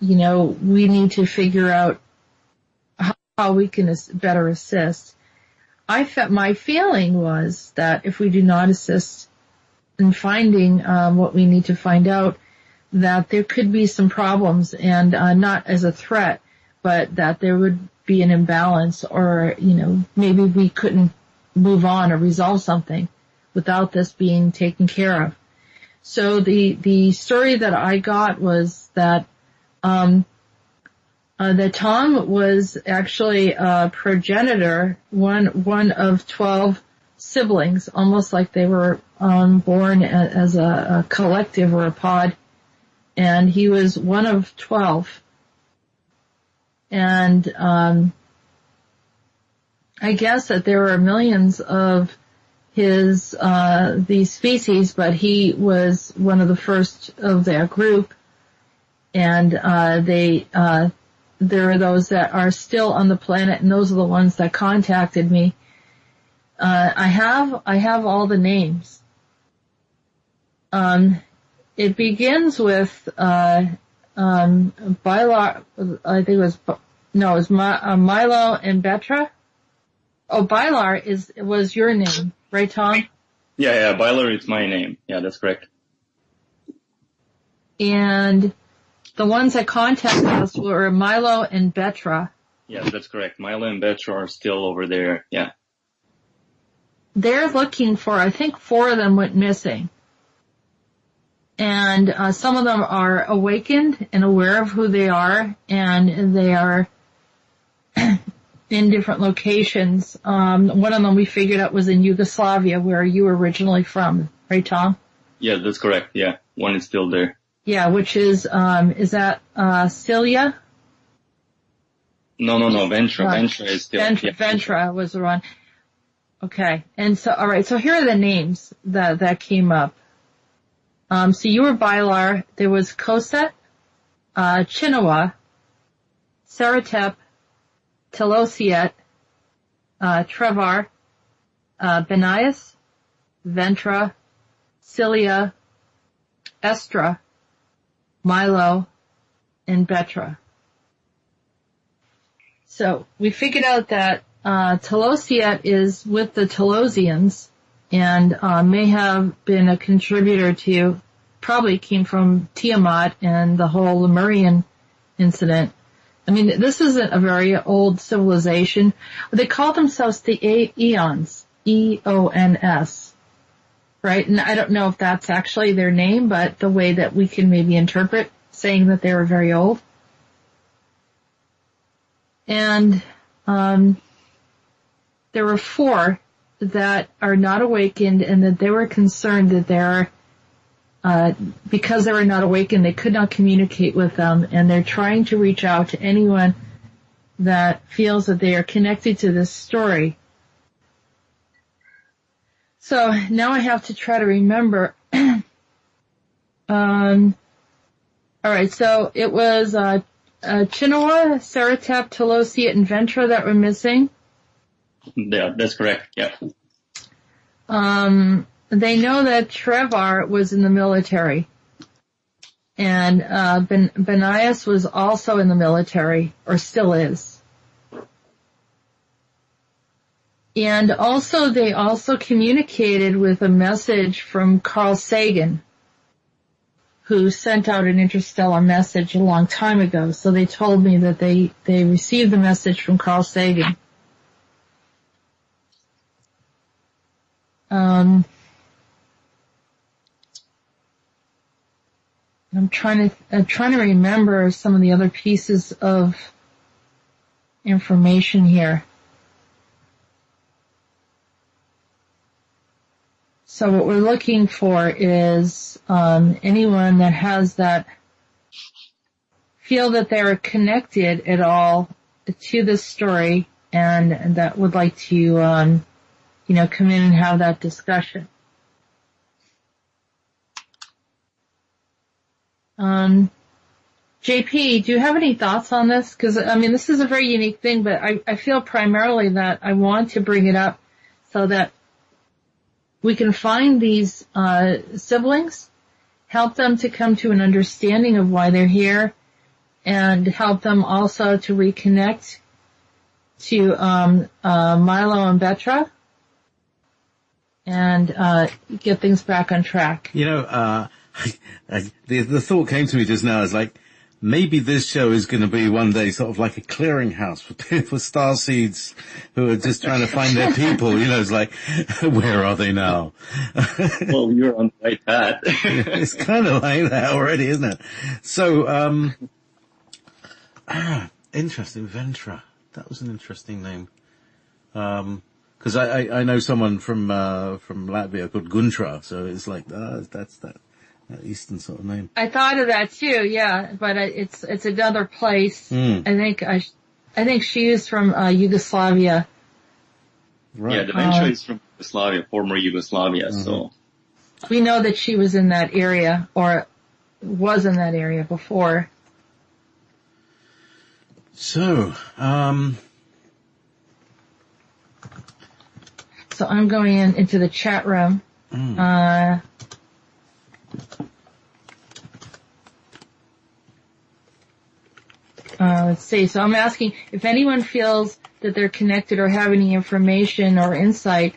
we need to figure out how we can better assist. My feeling was that if we do not assist in finding what we need to find out, that there could be some problems, and not as a threat, but that there would be an imbalance, or maybe we couldn't move on or resolve something without this being taken care of. So the story that I got was that that Tom was actually a progenitor, one of 12 siblings, almost like they were born as a collective or a pod, and he was one of 12. And I guess that there are millions of these species, but he was one of the first of their group, and there are those that are still on the planet, and those are the ones that contacted me. I have all the names. It begins with Bilar. I think it was Milo and Betra. Oh, Bilar was your name, right, Tom? Yeah, Bilar is my name. Yeah, that's correct. And the ones that contacted us were Milo and Betra. Yeah, that's correct. Milo and Betra are still over there. Yeah. They're looking for, I think 4 of them went missing. And some of them are awakened and aware of who they are, and they are in different locations. One of them we figured out was in Yugoslavia, where you were originally from, right, Tom? Yeah, that's correct. Yeah, one is still there. Yeah, which is that Celia? No, Ventra. Ventra is still. Ventra was the one. Okay, and so, all right, so here are the names that came up. So you were Bilar. There was Koset, Chinawa, Saratep, Telosiet, Trevar, Benias, Ventra, Cilia, Estra, Milo, and Betra. So we figured out that Telosiet is with the Telosians, and may have been a contributor to, probably came from Tiamat and the whole Lemurian incident. I mean, this isn't a very old civilization. They call themselves the Eons, E-O-N-S, right? And I don't know if that's actually their name, but the way that we can maybe interpret saying that they were very old. And there were 4 that are not awakened, and that they were concerned that because they were not awakened, they could not communicate with them, and they're trying to reach out to anyone that feels that they are connected to this story. So now I have to try to remember. All right, so it was Chinawa, Saratep, Telosiet, and Ventra that were missing. Yeah, that's correct. Yeah. They know that Trevar was in the military, and Benias was also in the military, or still is. And also, they also communicated with a message from Carl Sagan, who sent out an interstellar message a long time ago. So they told me that they received the message from Carl Sagan. I'm trying to remember some of the other pieces of information here. So what we're looking for is anyone that has that, feel that they're connected at all to this story, and that would like to come in and have that discussion. JP, do you have any thoughts on this? Because, I mean, this is a very unique thing, but I feel primarily that I want to bring it up so that we can find these siblings, help them to come to an understanding of why they're here, and help them also to reconnect to Milo and Betra and get things back on track. You know, the thought came to me just now is like, maybe this show is going to be one day sort of like a clearinghouse for starseeds who are just trying to find their people. You know, it's like, where are they now? Well, you're on the right path. It's kind of like that already, isn't it? So, interesting. Ventra. That was an interesting name. Cause I know someone from Latvia called Guntra, so it's like, that's that Eastern sort of name. I thought of that too, yeah, but it's another place. I think she is from Yugoslavia. Right. Yeah, the Ventra is from Yugoslavia, former Yugoslavia, so. We know that she was in that area, or was in that area before. So, so I'm going into the chat room. Let's see. So I'm asking if anyone feels that they're connected or have any information or insight.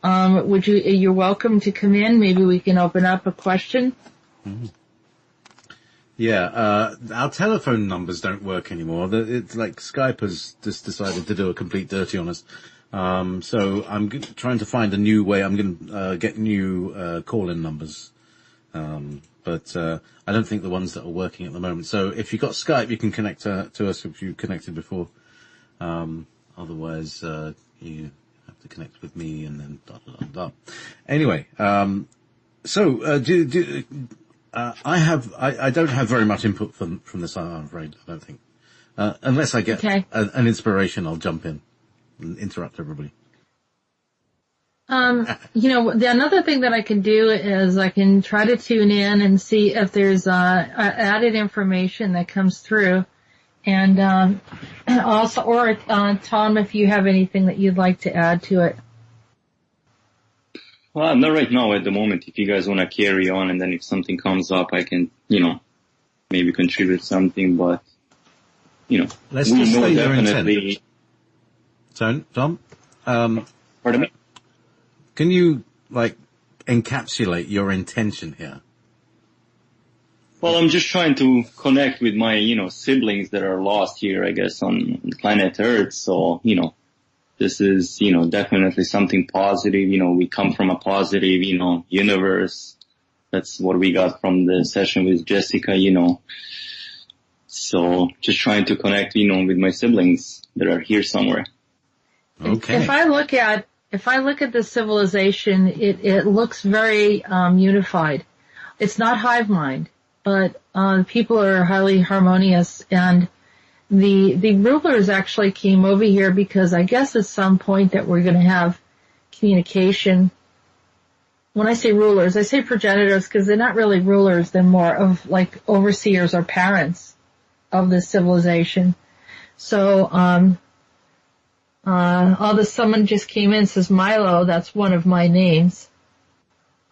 You're welcome to come in. Maybe we can open up a question. Yeah, our telephone numbers don't work anymore. It's like Skype has just decided to do a complete dirty on us. So I'm trying to find a new way. I'm going to get new call-in numbers. But I don't think the ones that are working at the moment. So if you've got Skype, you can connect to us if you connected before. Otherwise, you have to connect with me and then blah, blah, blah. Anyway, I don't have very much input from this, I'm afraid. I don't think. Unless I get an inspiration, I'll jump in and interrupt everybody. Another thing that I can do is I can try to tune in and see if there's added information that comes through, and also, or Tom, if you have anything that you'd like to add to it. Well, not right now at the moment. If you guys want to carry on, and then if something comes up, I can, maybe contribute something. But let's just say your intent. Tom, pardon me. Can you, encapsulate your intention here? Well, I'm just trying to connect with my, siblings that are lost here, I guess, on planet Earth. So, this is, definitely something positive. We come from a positive, universe. That's what we got from the session with Jessica, So, just trying to connect, with my siblings that are here somewhere. Okay. If I look at the civilization, it looks very unified. It's not hive mind, but people are highly harmonious, and the rulers actually came over here because I guess at some point that we're going to have communication. When I say rulers, I say progenitors because they're not really rulers. They're more of like overseers or parents of this civilization. So, someone just came in and says Milo, that's one of my names.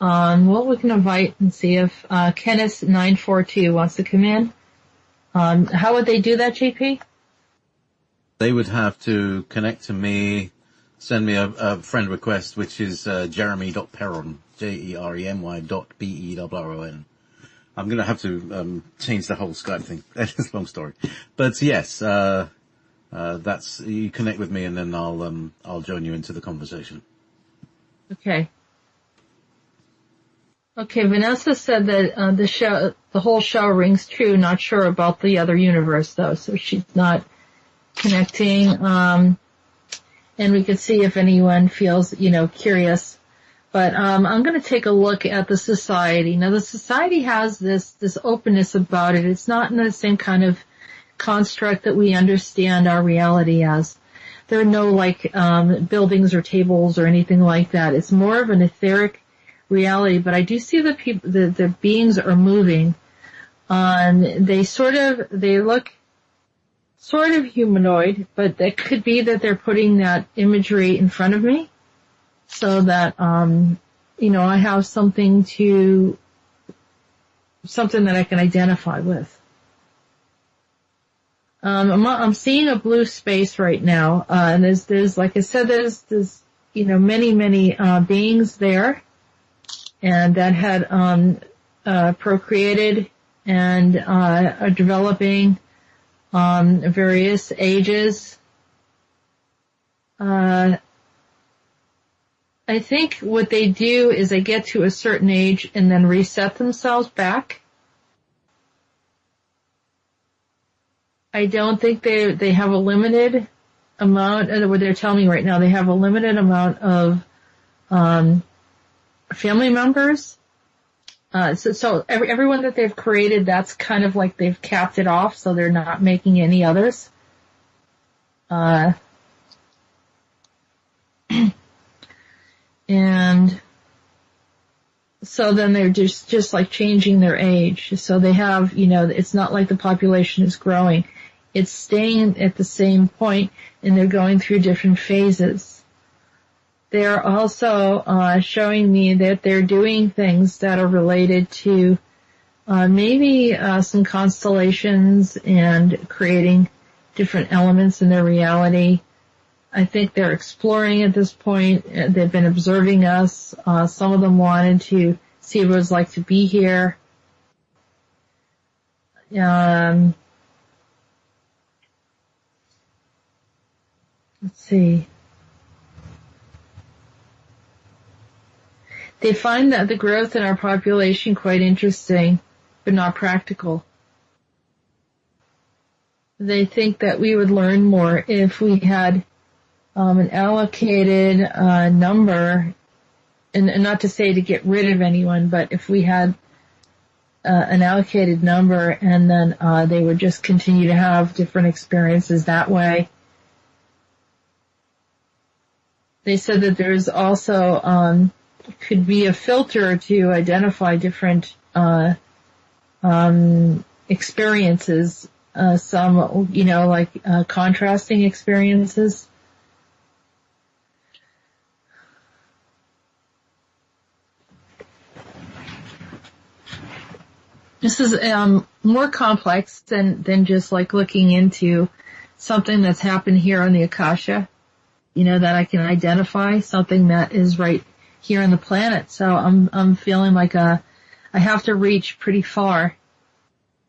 Well, we can invite and see if, Kenneth 942 wants to come in. How would they do that, JP? They would have to connect to me, send me a friend request, which is, Jeremy.Perron, JEREMY.BERRON. I'm gonna have to, change the whole Skype thing. It's a long story. But yes, that's, you connect with me and then I'll join you into the conversation. Okay. Okay, Vanessa said that, the whole show rings true, not sure about the other universe though, so she's not connecting, and we could see if anyone feels, curious. But, I'm gonna take a look at the society. Now the society has this openness about it. It's not in the same kind of construct that we understand our reality as. There are no buildings or tables or anything like that. It's more of an etheric reality, but I do see the beings are moving. They look sort of humanoid, but it could be that they're putting that imagery in front of me so that, I have something that I can identify with. I'm seeing a blue space right now, and there's like I said, there's many beings there, and that had procreated and are developing various ages. I think what they do is they get to a certain age and then reset themselves back. I don't think they have a limited amount, what they're telling me right now, they have a limited amount of family members. So everyone that they've created, that's kind of like they've capped it off, so they're not making any others. And so then they're just like changing their age. So they have, it's not like the population is growing. It's staying at the same point, and they're going through different phases. They're also showing me that they're doing things that are related to maybe some constellations and creating different elements in their reality. I think they're exploring at this point. They've been observing us. Some of them wanted to see what it was like to be here. Let's see. They find that the growth in our population quite interesting, but not practical. They think that we would learn more if we had an allocated number, and not to say to get rid of anyone, but if we had an allocated number, and then they would just continue to have different experiences that way. They said that there's also could be a filter to identify different experiences, some, like contrasting experiences. This is more complex than just like looking into something that's happened here on the Akasha, that I can identify, something that is right here on the planet. So I'm feeling like I have to reach pretty far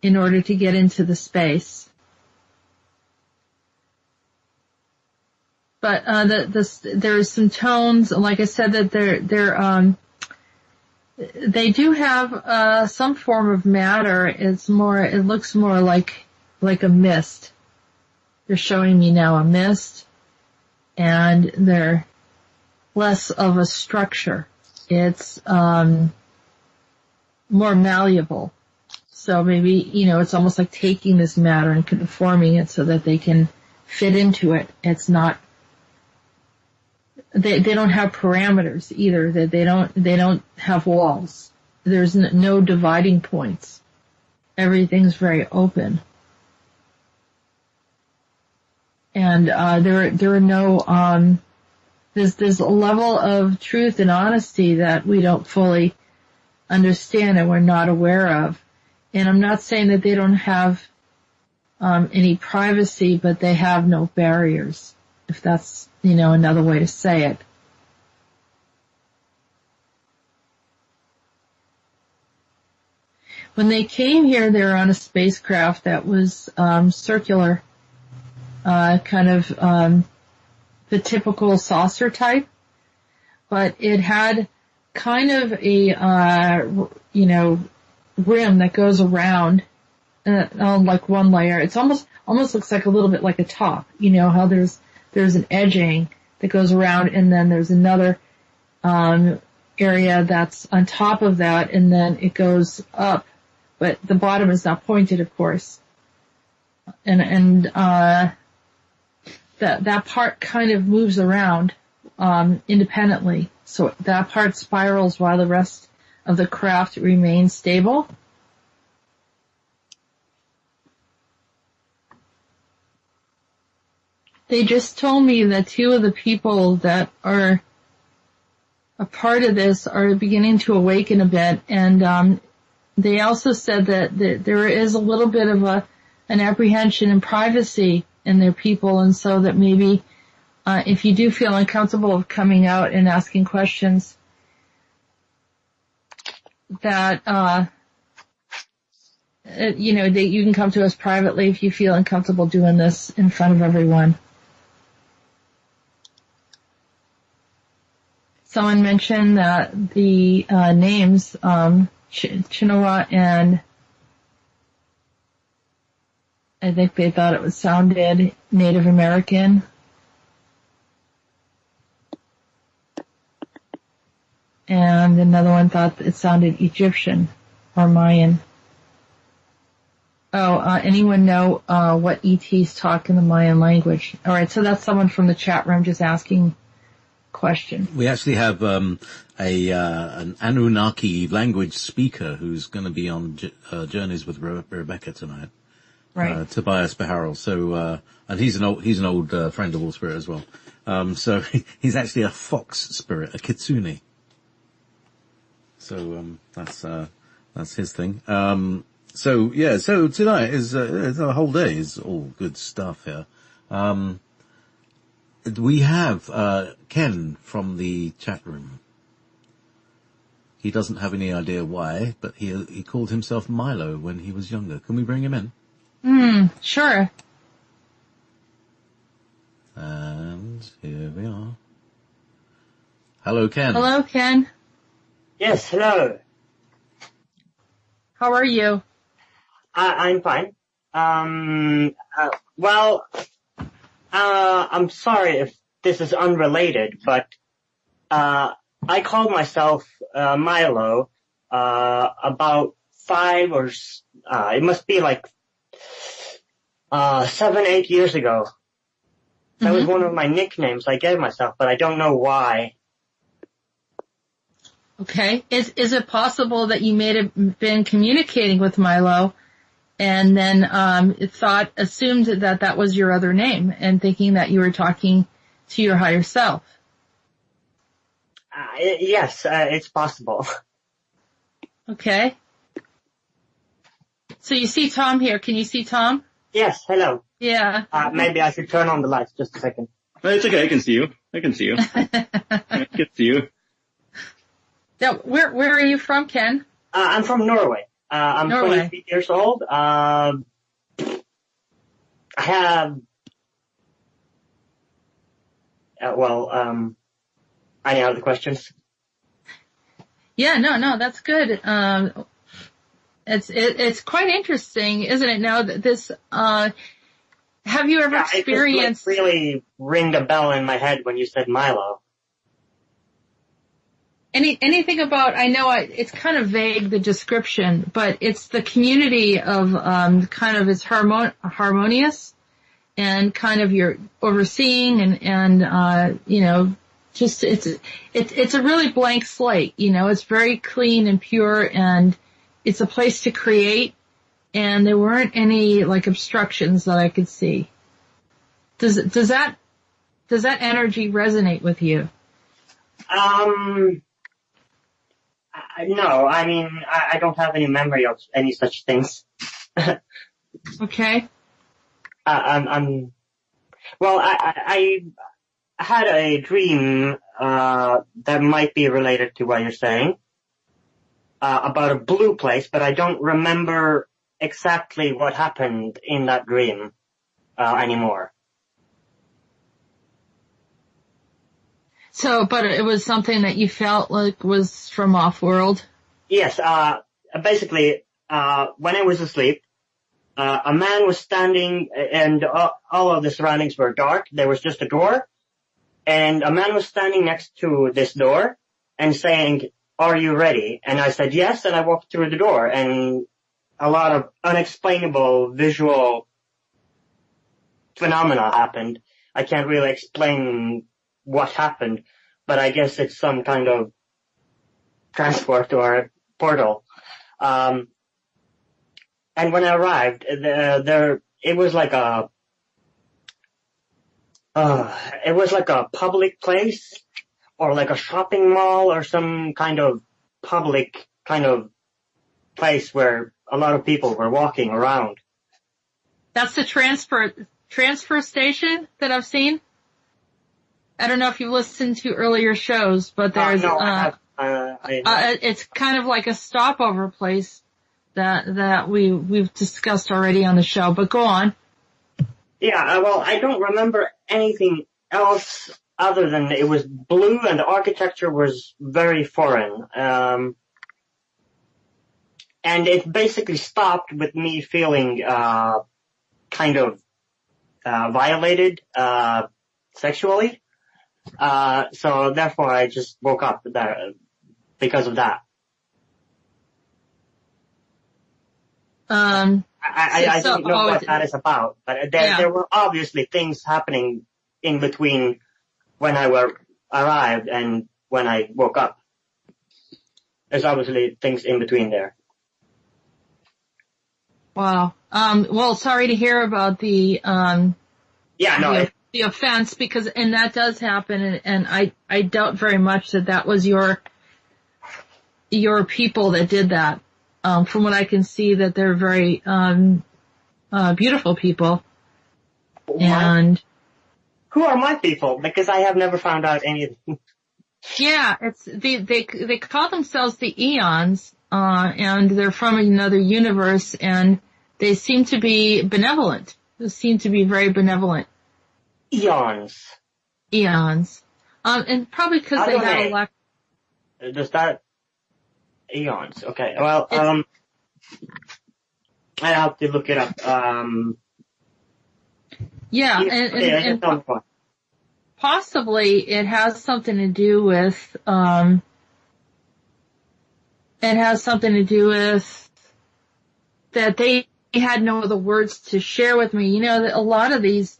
in order to get into the space. But there's some tones, like I said, that they do have some form of matter. It looks more like a mist. They're showing me now a mist, and they're less of a structure. It's more malleable. So maybe, it's almost like taking this matter and conforming it so that they can fit into it. It's not, they don't have parameters either. They don't have walls. There's no dividing points. Everything's very open. And there are no there's a level of truth and honesty that we don't fully understand and we're not aware of. And I'm not saying that they don't have any privacy, but they have no barriers, if that's, another way to say it. When they came here, they were on a spacecraft that was circular, kind of the typical saucer type, but it had kind of a, rim that goes around on like one layer. It's almost looks like a little bit like a top. How there's an edging that goes around, and then there's another area that's on top of that, and then it goes up, but the bottom is not pointed, of course. And that part kind of moves around independently. So that part spirals while the rest of the craft remains stable. They just told me that two of the people that are a part of this are beginning to awaken a bit, and they also said that there is a little bit of a an apprehension and privacy in their people, and so that maybe if you do feel uncomfortable of coming out and asking questions, that that you can come to us privately if you feel uncomfortable doing this in front of everyone. Someone mentioned that the names Chinoa, and I think they thought it sounded Native American. And another one thought it sounded Egyptian or Mayan. Anyone know what ETs talk in the Mayan language? All right, so that's someone from the chat room just asking question. We actually have an Anunnaki language speaker who's going to be on Journeys with Rebecca tonight. Right. Tobias Beharrell. So, and he's an old friend of All Spirit as well. So he's actually a fox spirit, a kitsune. So that's his thing. So tonight is the whole day is all good stuff here. We have Ken from the chat room. He doesn't have any idea why, but he called himself Milo when he was younger. Can we bring him in? Sure. And here we are. Hello, Ken. Hello, Ken. Yes, hello. How are you? I'm fine. I'm sorry if this is unrelated, but I called myself Milo about 5 or it must be like 7, 8 years ago. That was one of my nicknames I gave myself, but I don't know why. Okay. Is it possible that you may have been communicating with Milo and then assumed that was your other name and thinking that you were talking to your higher self? Yes, it's possible. Okay. So you see Tom here. Can you see Tom? Yes, hello. Yeah. Maybe I should turn on the lights just a second. It's okay, I can see you. I can see you. Now, where are you from, Ken? I'm from Norway. I'm Norway. 23 years old. I have, any other questions? Yeah, no, that's good. It's quite interesting, isn't it? Now that this, have you ever experienced? It just really ringed a bell in my head when you said Milo. Anything about, I know it's kind of vague, the description, but it's the community of, kind of it's harmonious and kind of you're overseeing and just, it's a really blank slate, it's very clean and pure and it's a place to create and there weren't any like obstructions that I could see. Does that energy resonate with you? No, I mean, I don't have any memory of any such things. Okay. I had a dream, that might be related to what you're saying, about a blue place, but I don't remember exactly what happened in that dream, anymore. So, but it was something that you felt like was from off-world? Yes, basically, when I was asleep, a man was standing and all of the surroundings were dark. There was just a door and a man was standing next to this door and saying, "Are you ready?" And I said yes, and I walked through the door and a lot of unexplainable visual phenomena happened. I can't really explain what happened, but I guess it's some kind of transport or portal. And when I arrived, it was like a public place or like a shopping mall or some kind of public kind of place where a lot of people were walking around. That's the transfer station that I've seen. I don't know if you've listened to earlier shows, but there's it's kind of like a stopover place that we've discussed already on the show. But go on. Yeah, well, I don't remember anything else other than it was blue and the architecture was very foreign. And it basically stopped with me feeling kind of violated sexually. So therefore I just woke up there because of that. I don't know what that is about, but there were obviously things happening in between when I arrived and when I woke up. There's obviously things in between there. Wow. Well, sorry to hear about the offense, and that does happen, and I doubt very much that was your people that did that. From what I can see, that they're very beautiful people. And who are my people? Because I have never found out anything. Yeah, they call themselves the Eons, and they're from another universe, and they seem to be benevolent. They seem to be very benevolent. Eons. And probably because they have a lot. Does that? Eons. Okay. Well, I have to look it up. And possibly it has something to do with that they had no other words to share with me. You know, that a lot of these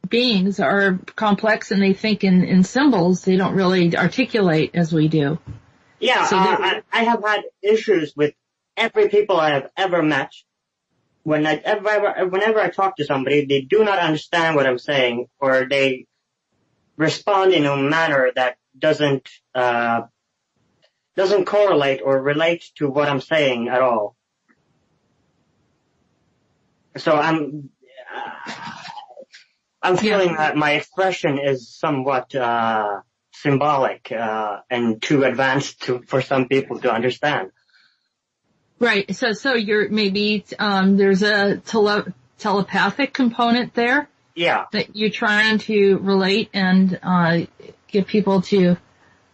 beings are complex and they think in symbols. They don't really articulate as we do. Yeah, so I have had issues with every people I have ever met. Whenever I talk to somebody, they do not understand what I'm saying, or they respond in a manner that doesn't correlate or relate to what I'm saying at all. So I'm feeling that my expression is somewhat symbolic and too advanced for some people to understand. Right. So you're maybe there's a telepathic component there. Yeah. That you're trying to relate and get people to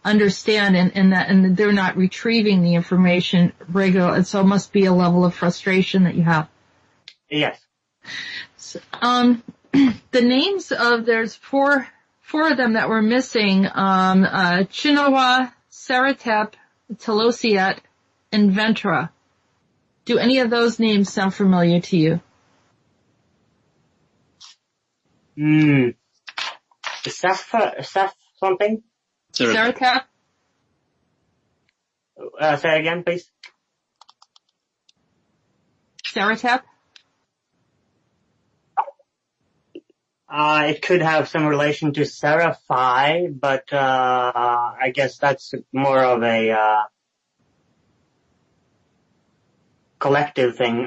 understand, and they're not retrieving the information regularly. And so it must be a level of frustration that you have. Yes. So, the names of there's four of them that were missing, Chinoa, Seratep, Telosiet, and Ventra. Do any of those names sound familiar to you? Seth something? Seratep? Say again, please. Seratep? It could have some relation to Seraphi, but I guess that's more of a collective thing,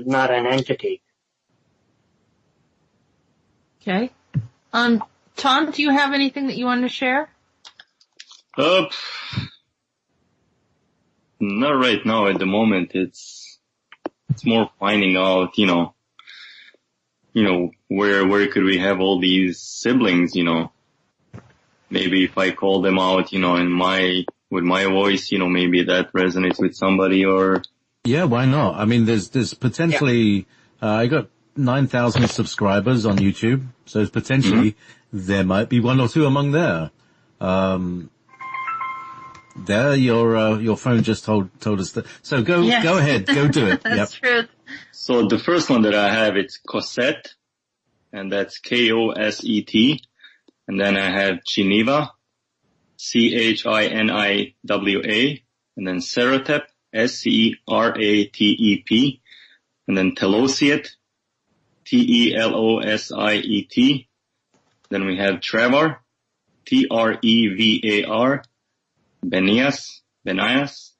not an entity. Okay. Tom, do you have anything that you want to share? Not right now. At the moment, it's more finding out, where could we have all these siblings, maybe if I call them out, with my voice, maybe that resonates with somebody, or. Yeah, why not? I mean, there's potentially, I got 9,000 subscribers on YouTube, so it's potentially there might be one or two among there. There, your phone just told us that. So go ahead, go do it. That's true. So the first one that I have, it's Cosette, and that's Koset, and then I have Chiniva, Chiniwa, and then Seratep, Seratep, and then Telosiet, Telosiet. Then we have Trevor, Trevar, Benias, Benias,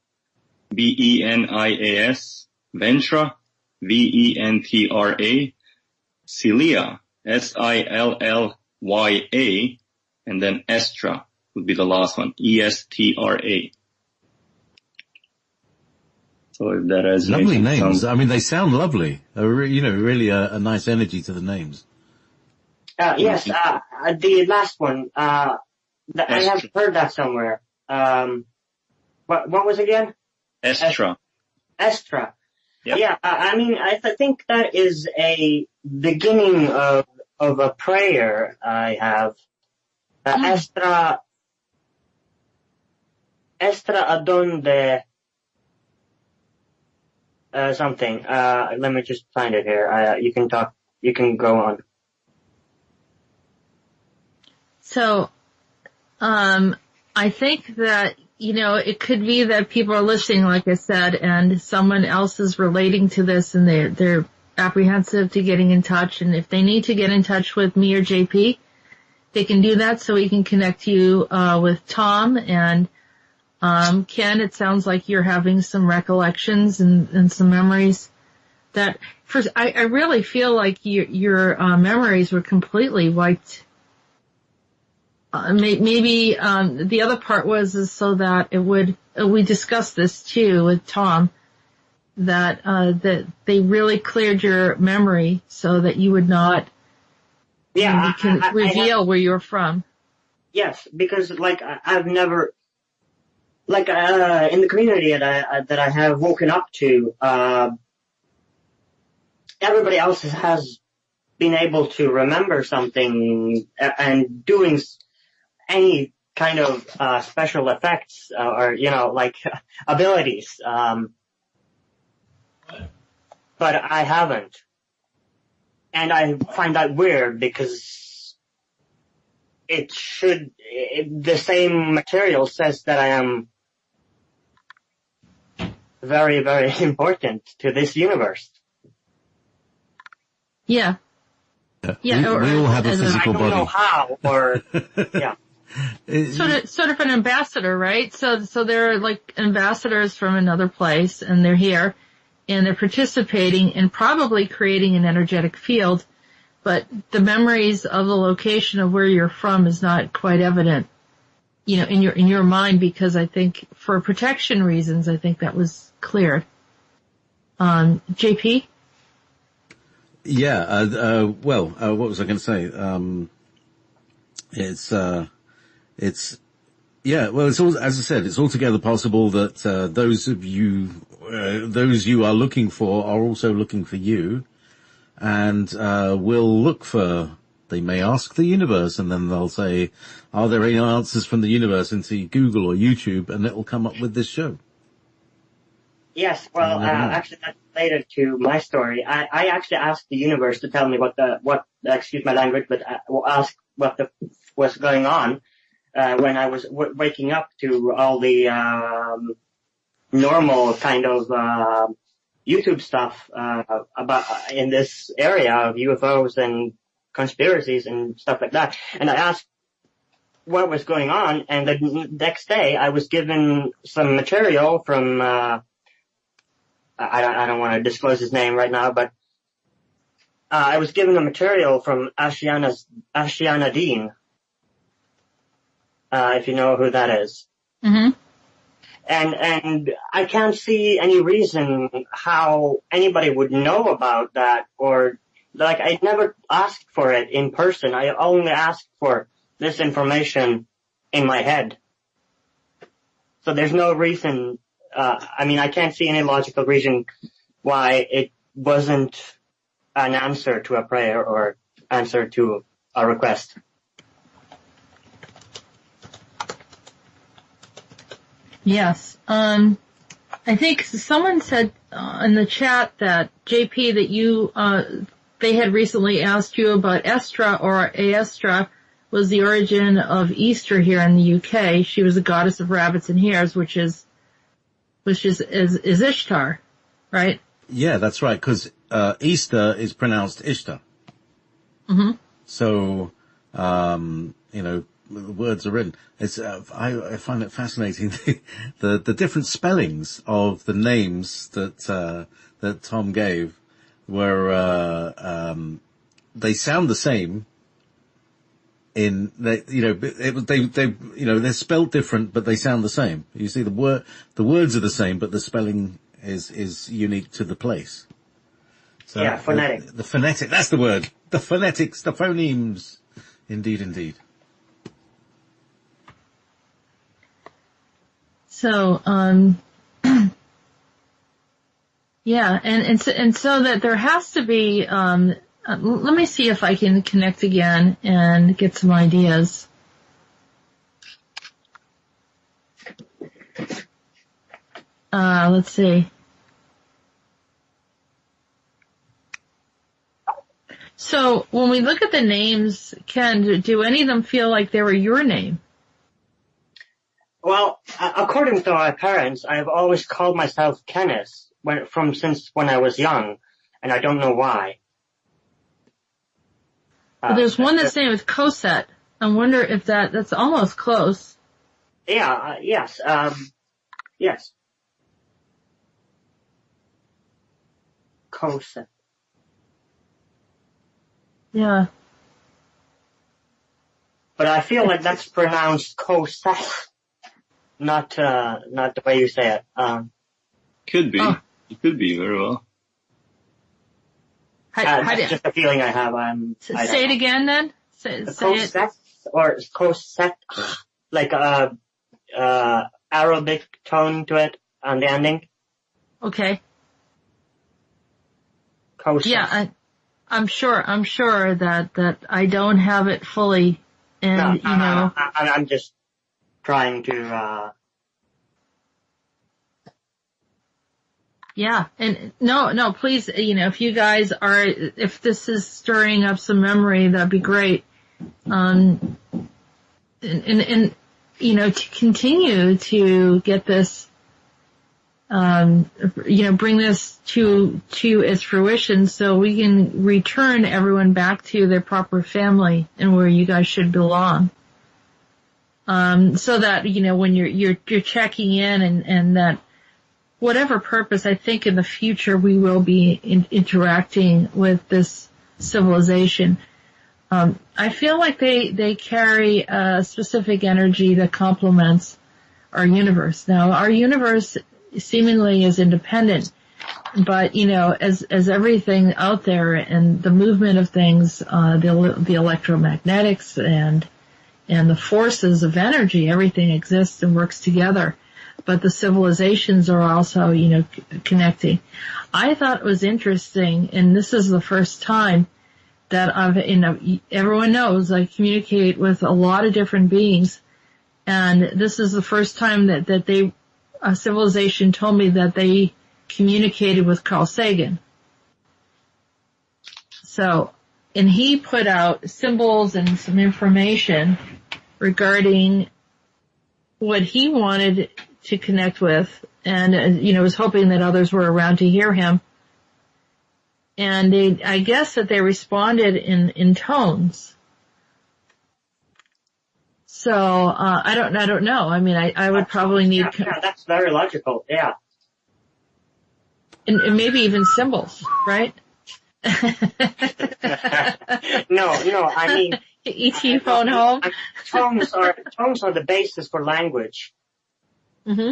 Ventra, Ventra, Silya, Sillya, and then Estra would be the last one, Estra. So if that resonates. Lovely names. I mean, they sound lovely. Really a nice energy to the names. Yes, the last one, I have heard that somewhere. What was it again? Estra. Estra. Yep. Yeah, I mean, I think that is a beginning of a prayer I have. Estra adonde, something. Let me just find it here. You can go on. So, I think that, it could be that people are listening, like I said, and someone else is relating to this and they're apprehensive to getting in touch. And if they need to get in touch with me or JP, they can do that so we can connect you, with Tom and, Ken. It sounds like you're having some recollections and some memories that first, I really feel like your memories were completely wiped. Maybe the other part is so that it would. We discussed this too with Tom, that they really cleared your memory so that you would not. Yeah, you can reveal where you're from. Yes, because I've never, in the community that I have woken up to, everybody else has been able to remember something and doing any kind of special effects or abilities, but I haven't, and I find that weird because the same material says that I am very, very important to this universe. Yeah. Yeah, we all have a physical body. I don't know how, or yeah. Sort of an ambassador, right? So they're like ambassadors from another place, and they're here, and they're participating and probably creating an energetic field, but the memories of the location of where you're from is not quite evident, in your mind, because I think for protection reasons, I think that was cleared. JP? Yeah, what was I going to say? It's all, as I said, it's altogether possible that, those you are looking for are also looking for you, and, they may ask the universe, and then they'll say, are there any answers from the universe into Google or YouTube, and it will come up with this show. Yes, well, actually that's related to my story. I actually asked the universe to tell me excuse my language, but ask what was going on, when I was waking up to all the, normal kind of, YouTube stuff, about, in this area of UFOs and conspiracies and stuff like that. And I asked what was going on, and the next day I was given some material from, I don't want to disclose his name right now, but I was given a material from Ashiana Dean, if you know who that is. Mm-hmm. And I can't see any reason how anybody would know about that, or I never asked for it in person. I only asked for this information in my head. So there's no reason. I can't see any logical reason why it wasn't an answer to a prayer or answer to a request. Yes. I think someone said in the chat that JP, that you, they had recently asked you about Estra, or Aestra was the origin of Easter here in the UK. She was a goddess of rabbits and hares, which is Ishtar, right? Yeah, that's right, because Easter is pronounced Ishtar. Mm-hmm. So, the words are written. It's I find it fascinating the different spellings of the names that Tom gave were they sound the same. They're spelled different, but they sound the same. You see, the words are the same, but the spelling is unique to the place. So, yeah, phonetic. The phonetic, that's the word. The phonetics, the phonemes. Indeed. So, yeah, and so that there has to be, let me see if I can connect again and get some ideas. Let's see. So when we look at the names, Ken, do any of them feel like they were your name? Well, according to my parents, I've always called myself Kenneth since when I was young, and I don't know why. But there's one that's named with Cosette. I wonder if that's almost close. Yeah, yes. Yes. Cosette. Yeah. But I feel like that's pronounced Cosette, not the way you say it. Could be. Oh. It could be very well. That's just a feeling I have. Say it again then. Say Cosette it. or Cosette, like Arabic tone to it on the ending. Okay. Cosette. Yeah, I'm sure that I don't have it fully, and I'm just trying to. Yeah, and no, please, if you guys if this is stirring up some memory, that'd be great. And to continue to get this, bring this to its fruition, so we can return everyone back to their proper family and where you guys should belong. So that when you're checking in and that. Whatever purpose, I think in the future we will be interacting with this civilization. I feel like they carry a specific energy that complements our universe. Now, our universe seemingly is independent, but as everything out there and the movement of things, the electromagnetics and the forces of energy, everything exists and works together. But the civilizations are also, connecting. I thought it was interesting, and this is the first time that everyone knows I communicate with a lot of different beings, and this is the first time that a civilization told me that they communicated with Carl Sagan. So, and he put out symbols and some information regarding what he wanted to connect with, and was hoping that others were around to hear him. And I guess that they responded in tones. So I don't know. I mean, I would probably need. Yeah, that's very logical. Yeah. And maybe even symbols, right? No. I mean, ET phone home. Tones are the basis for language. Mm-hmm.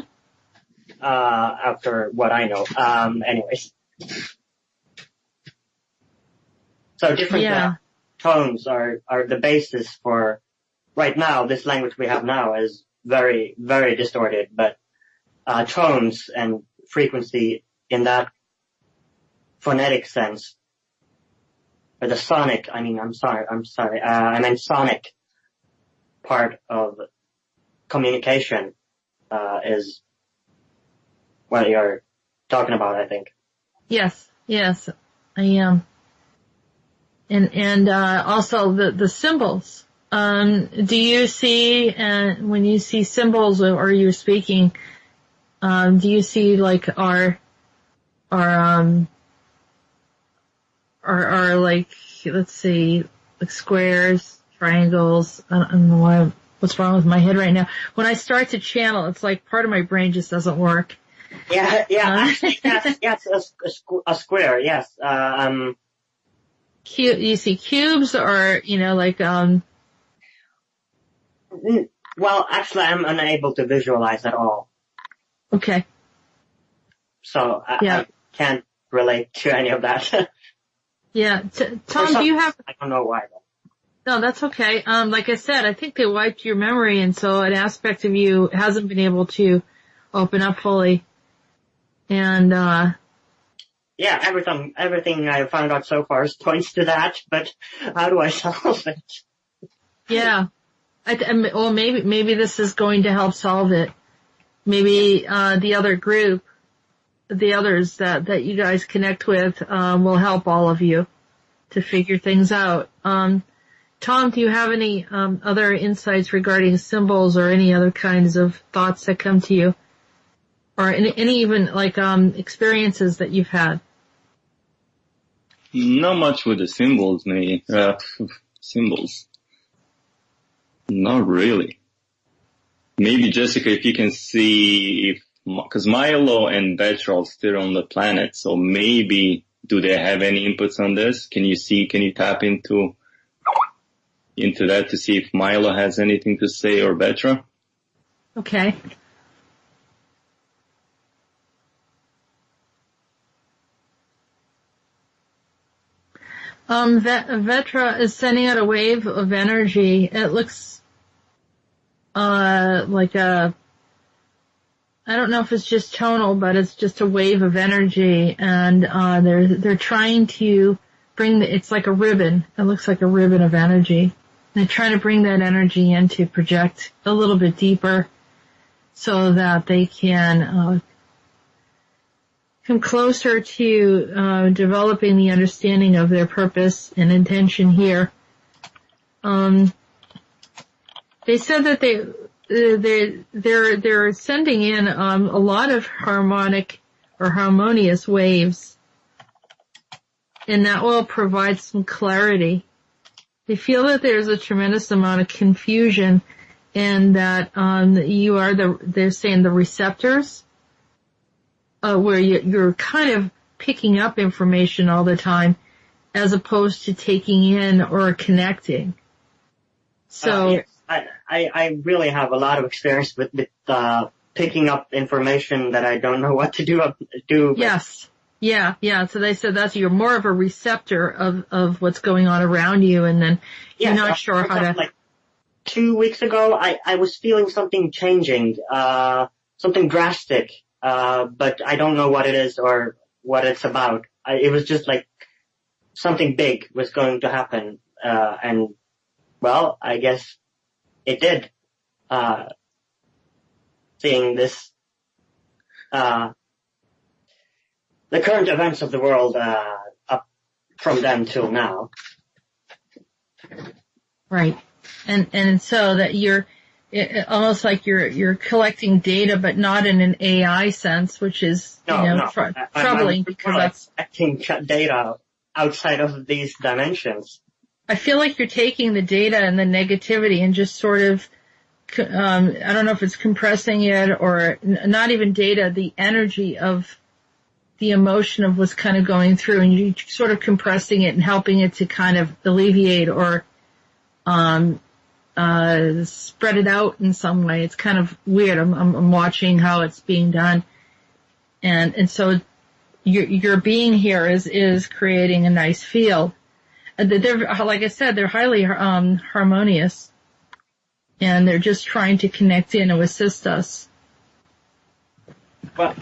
After what I know. Anyways. So different tones are the basis for, right now, this language we have now is very, very distorted, but tones and frequency in that phonetic sense, or the sonic, I meant sonic part of communication is what you're talking about, I think. Yes, I am. And also the symbols. Do you see, when you see symbols or you're speaking, do you see like our like, let's see, like squares, triangles? I don't know what's wrong with my head right now. When I start to channel, it's like part of my brain just doesn't work. Yeah, yes, a square, yes. You see cubes or, like, Well, actually, I'm unable to visualize at all. Okay. So I can't relate to any of that. Yeah. Tom, do you have... I don't know why, though. No, that's okay. Like I said, I think they wiped your memory, and so an aspect of you hasn't been able to open up fully. And, yeah, everything I found out so far points to that, but how do I solve it? Yeah. Well, maybe this is going to help solve it. Maybe, the other group, the others that you guys connect with, will help all of you to figure things out. Tom, do you have any other insights regarding symbols or any other kinds of thoughts that come to you? Or any even like experiences that you've had? Not much with the symbols, maybe. Symbols. Not really. Maybe, Jessica, if you can see, because Milo and Petra are still on the planet, so maybe do they have any inputs on this? Can you tap into that to see if Milo has anything to say or Petra? Okay. Vetra is sending out a wave of energy. It looks like I don't know if it's just tonal, but it's just a wave of energy, and they're trying to bring it's like a ribbon. It looks like a ribbon of energy. They're trying to bring that energy in to project a little bit deeper so that they can come closer to developing the understanding of their purpose and intention here. They said that they're sending in a lot of harmonic or harmonious waves, and that will provide some clarity. They feel that there's a tremendous amount of confusion, and that you are they're saying the receptors, where you're kind of picking up information all the time, as opposed to taking in or connecting. So yes. I really have a lot of experience with picking up information that I don't know what to do. Yes. Yeah. So they said you're more of a receptor of what's going on around you, and then you're not sure how to... Like 2 weeks ago, I was feeling something changing, something drastic, but I don't know what it is or what it's about. It was just like something big was going to happen, and, well, I guess it did, seeing this, the current events of the world, up from then till now. Right. And so that you're almost like you're collecting data, but not in an AI sense, which is, troubling because that's collecting data outside of these dimensions. I feel like you're taking the data and the negativity and just sort of, I don't know if it's compressing it or not even data, the energy of the emotion of what's kind of going through, and you sort of compressing it and helping it to kind of alleviate or spread it out in some way. It's kind of weird. I'm watching how it's being done, and so your being here is creating a nice field. They're, like I said, they're highly harmonious, and they're just trying to connect in and assist us. But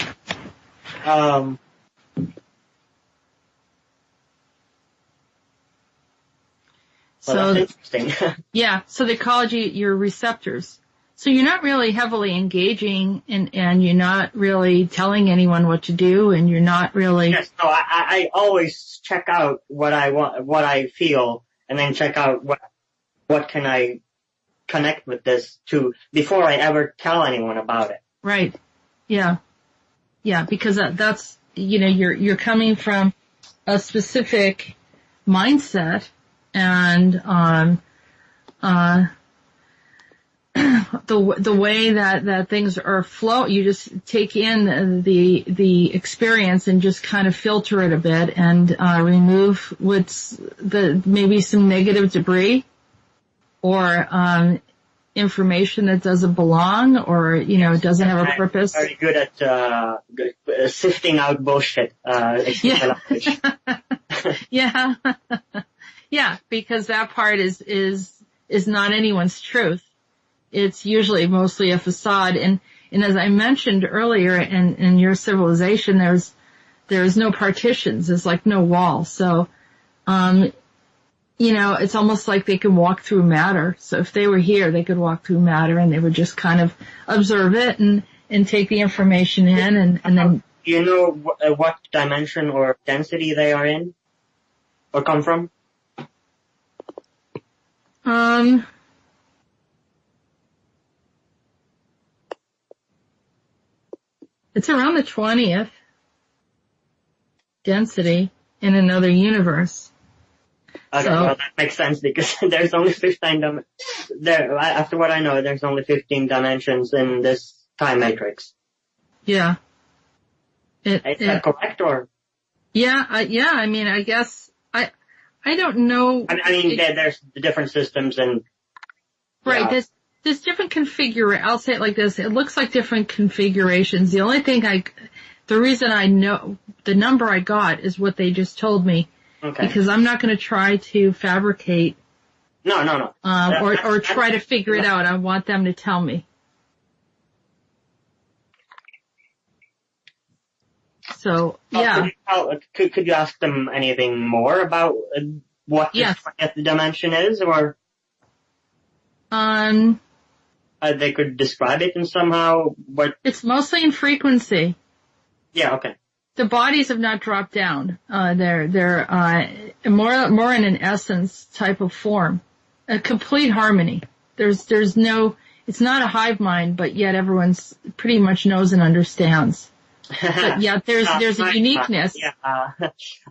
so that's interesting. Yeah, so they called you your receptors. So you're not really heavily engaging, and you're not really telling anyone what to do, and you're not really... Yes, no, I always check out what I want, what I feel, and then check out what can I connect with this to before I ever tell anyone about it. Right. Yeah. Yeah, because that's, you're coming from a specific mindset, and the way that things are flow, you just take in the experience and just kind of filter it a bit and remove maybe some negative debris or information that doesn't belong or doesn't have a purpose. Very good at sifting out bullshit. Yeah. Yeah, because that part is not anyone's truth. It's usually mostly a facade. And as I mentioned earlier, in your civilization, there's no partitions. There's like no wall. So, it's almost like they can walk through matter. So if they were here, they could walk through matter and they would just kind of observe it and take the information in and then. Do you know what dimension or density they are in or come from? It's around the 20th density in another universe. Okay, well, that makes sense because there's only 15 after what I know, there's only 15 dimensions in this time matrix. Yeah. Is that correct or? Yeah, I mean, I guess, I don't know. There's the different systems and. Right, yeah. There's different I'll say it like this, it looks like different configurations. The only thing the reason I know, the number I got is what they just told me. Okay. Because I'm not going to try to fabricate. No. Or try to figure it out. I want them to tell me. So, yeah. Could you ask them anything more about what the 20th dimension is, or? They could describe it in somehow, but. It's mostly in frequency. Yeah, okay. The bodies have not dropped down. They're more in an essence type of form. A complete harmony. There's no, it's not a hive mind, but yet everyone's pretty much knows and understands. But yeah, there's a uniqueness. Yeah,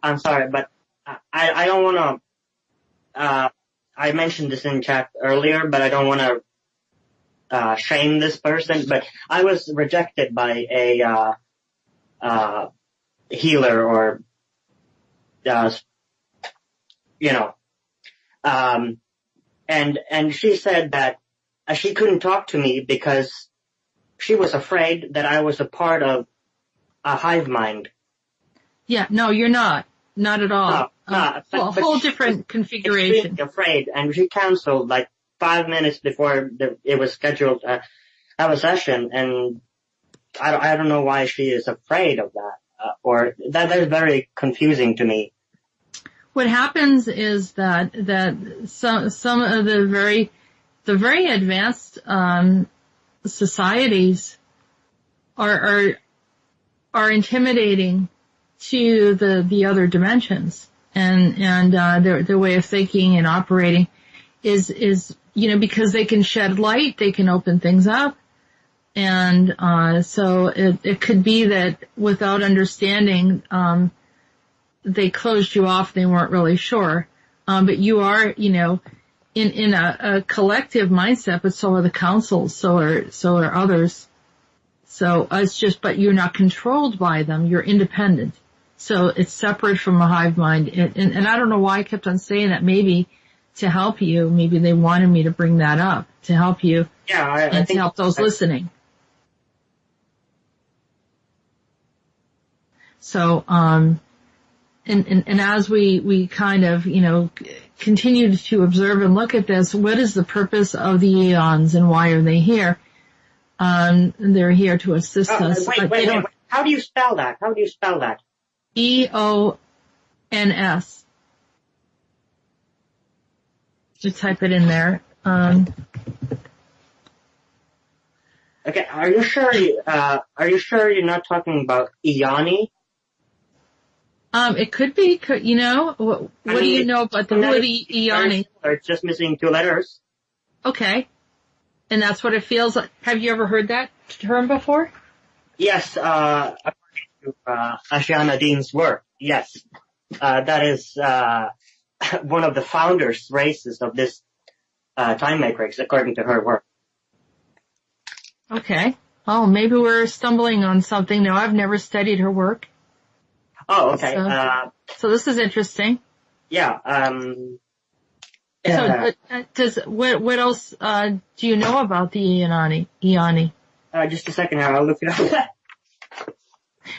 I'm sorry, but I don't want to, I mentioned this in chat earlier, but I don't want to, shame this person, but I was rejected by a, healer or, and she said that she couldn't talk to me because she was afraid that I was a part of a hive mind. Yeah, no, you're not. Not at all. A whole different configuration. Afraid, and she canceled like 5 minutes before it was scheduled to have a session, and I don't know why she is afraid of that, or that is very confusing to me. What happens is that some of the very advanced societies are intimidating to the other dimensions, and their way of thinking and operating is because they can shed light, they can open things up, and so it could be that without understanding they closed you off, they weren't really sure, but you are in a collective mindset, but so are the councils, so are others. So it's just, but you're not controlled by them. You're independent. So it's separate from a hive mind. And I don't know why I kept on saying that. Maybe to help you. Maybe they wanted me to bring that up to help you. Yeah, I and think to help those listening. So, and as we kind of, continue to observe and look at this, what is the purpose of the Eons and why are they here? They're here to assist us. Wait. How do you spell that? EONS. Just type it in there. Okay, are you sure you're not talking about Eoni? It could be, what do you know about the Eoni? It's just missing 2 letters. Okay. And that's what it feels like. Have you ever heard that term before? Yes, according to Ashana Dean's work, yes. That is one of the founders' races of this time matrix, according to her work. Okay. Oh, maybe we're stumbling on something. No, I've never studied her work. Oh, okay. So this is interesting. Yeah. So, what else, do you know about the Eoni? Just a second here, I'll look it up.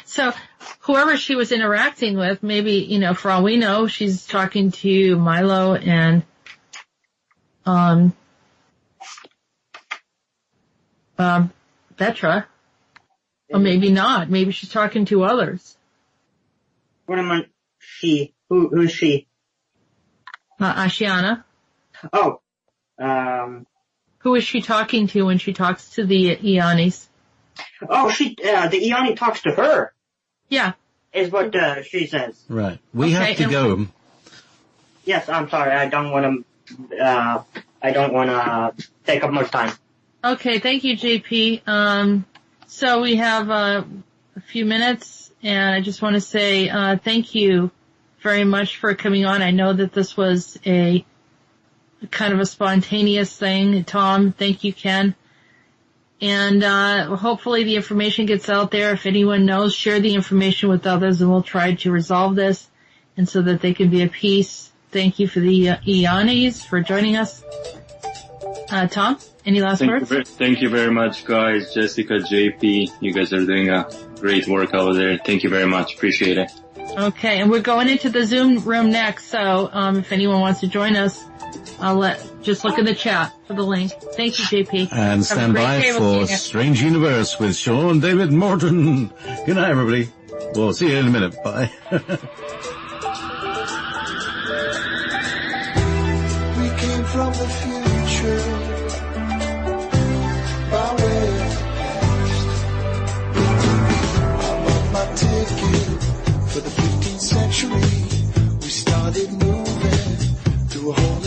So, whoever she was interacting with, maybe, for all we know, she's talking to Milo and, Petra. Or maybe not. Maybe she's talking to others. What am I? She? Who's she? Ashiana. Oh. Who is she talking to when she talks to the Eonis? Oh, the Eoni talks to her. Yeah. Is what, she says. Right. We have to go. Yes, I'm sorry. I don't want to take up much time. Okay. Thank you, JP. So we have, a few minutes, and I just want to say, thank you very much for coming on. I know that this was a kind of a spontaneous thing. Tom, thank you, Ken. And hopefully the information gets out there. If anyone knows, share the information with others, and we'll try to resolve this, and so that they can be at peace. Thank you for the Eonis for joining us. Tom, any last words? Thank you very much, guys. Jessica, JP, you guys are doing a great work over there. Thank you very much. Appreciate it. Okay, and we're going into the Zoom room next, so if anyone wants to join us, just look in the chat for the link. Thank you, JP. And stand by for Strange Universe with Sean David Morton. Good night, everybody. We'll see you in a minute. Bye. We came from the future, by way of the past. I bought my ticket for the 15th century. We started moving through a whole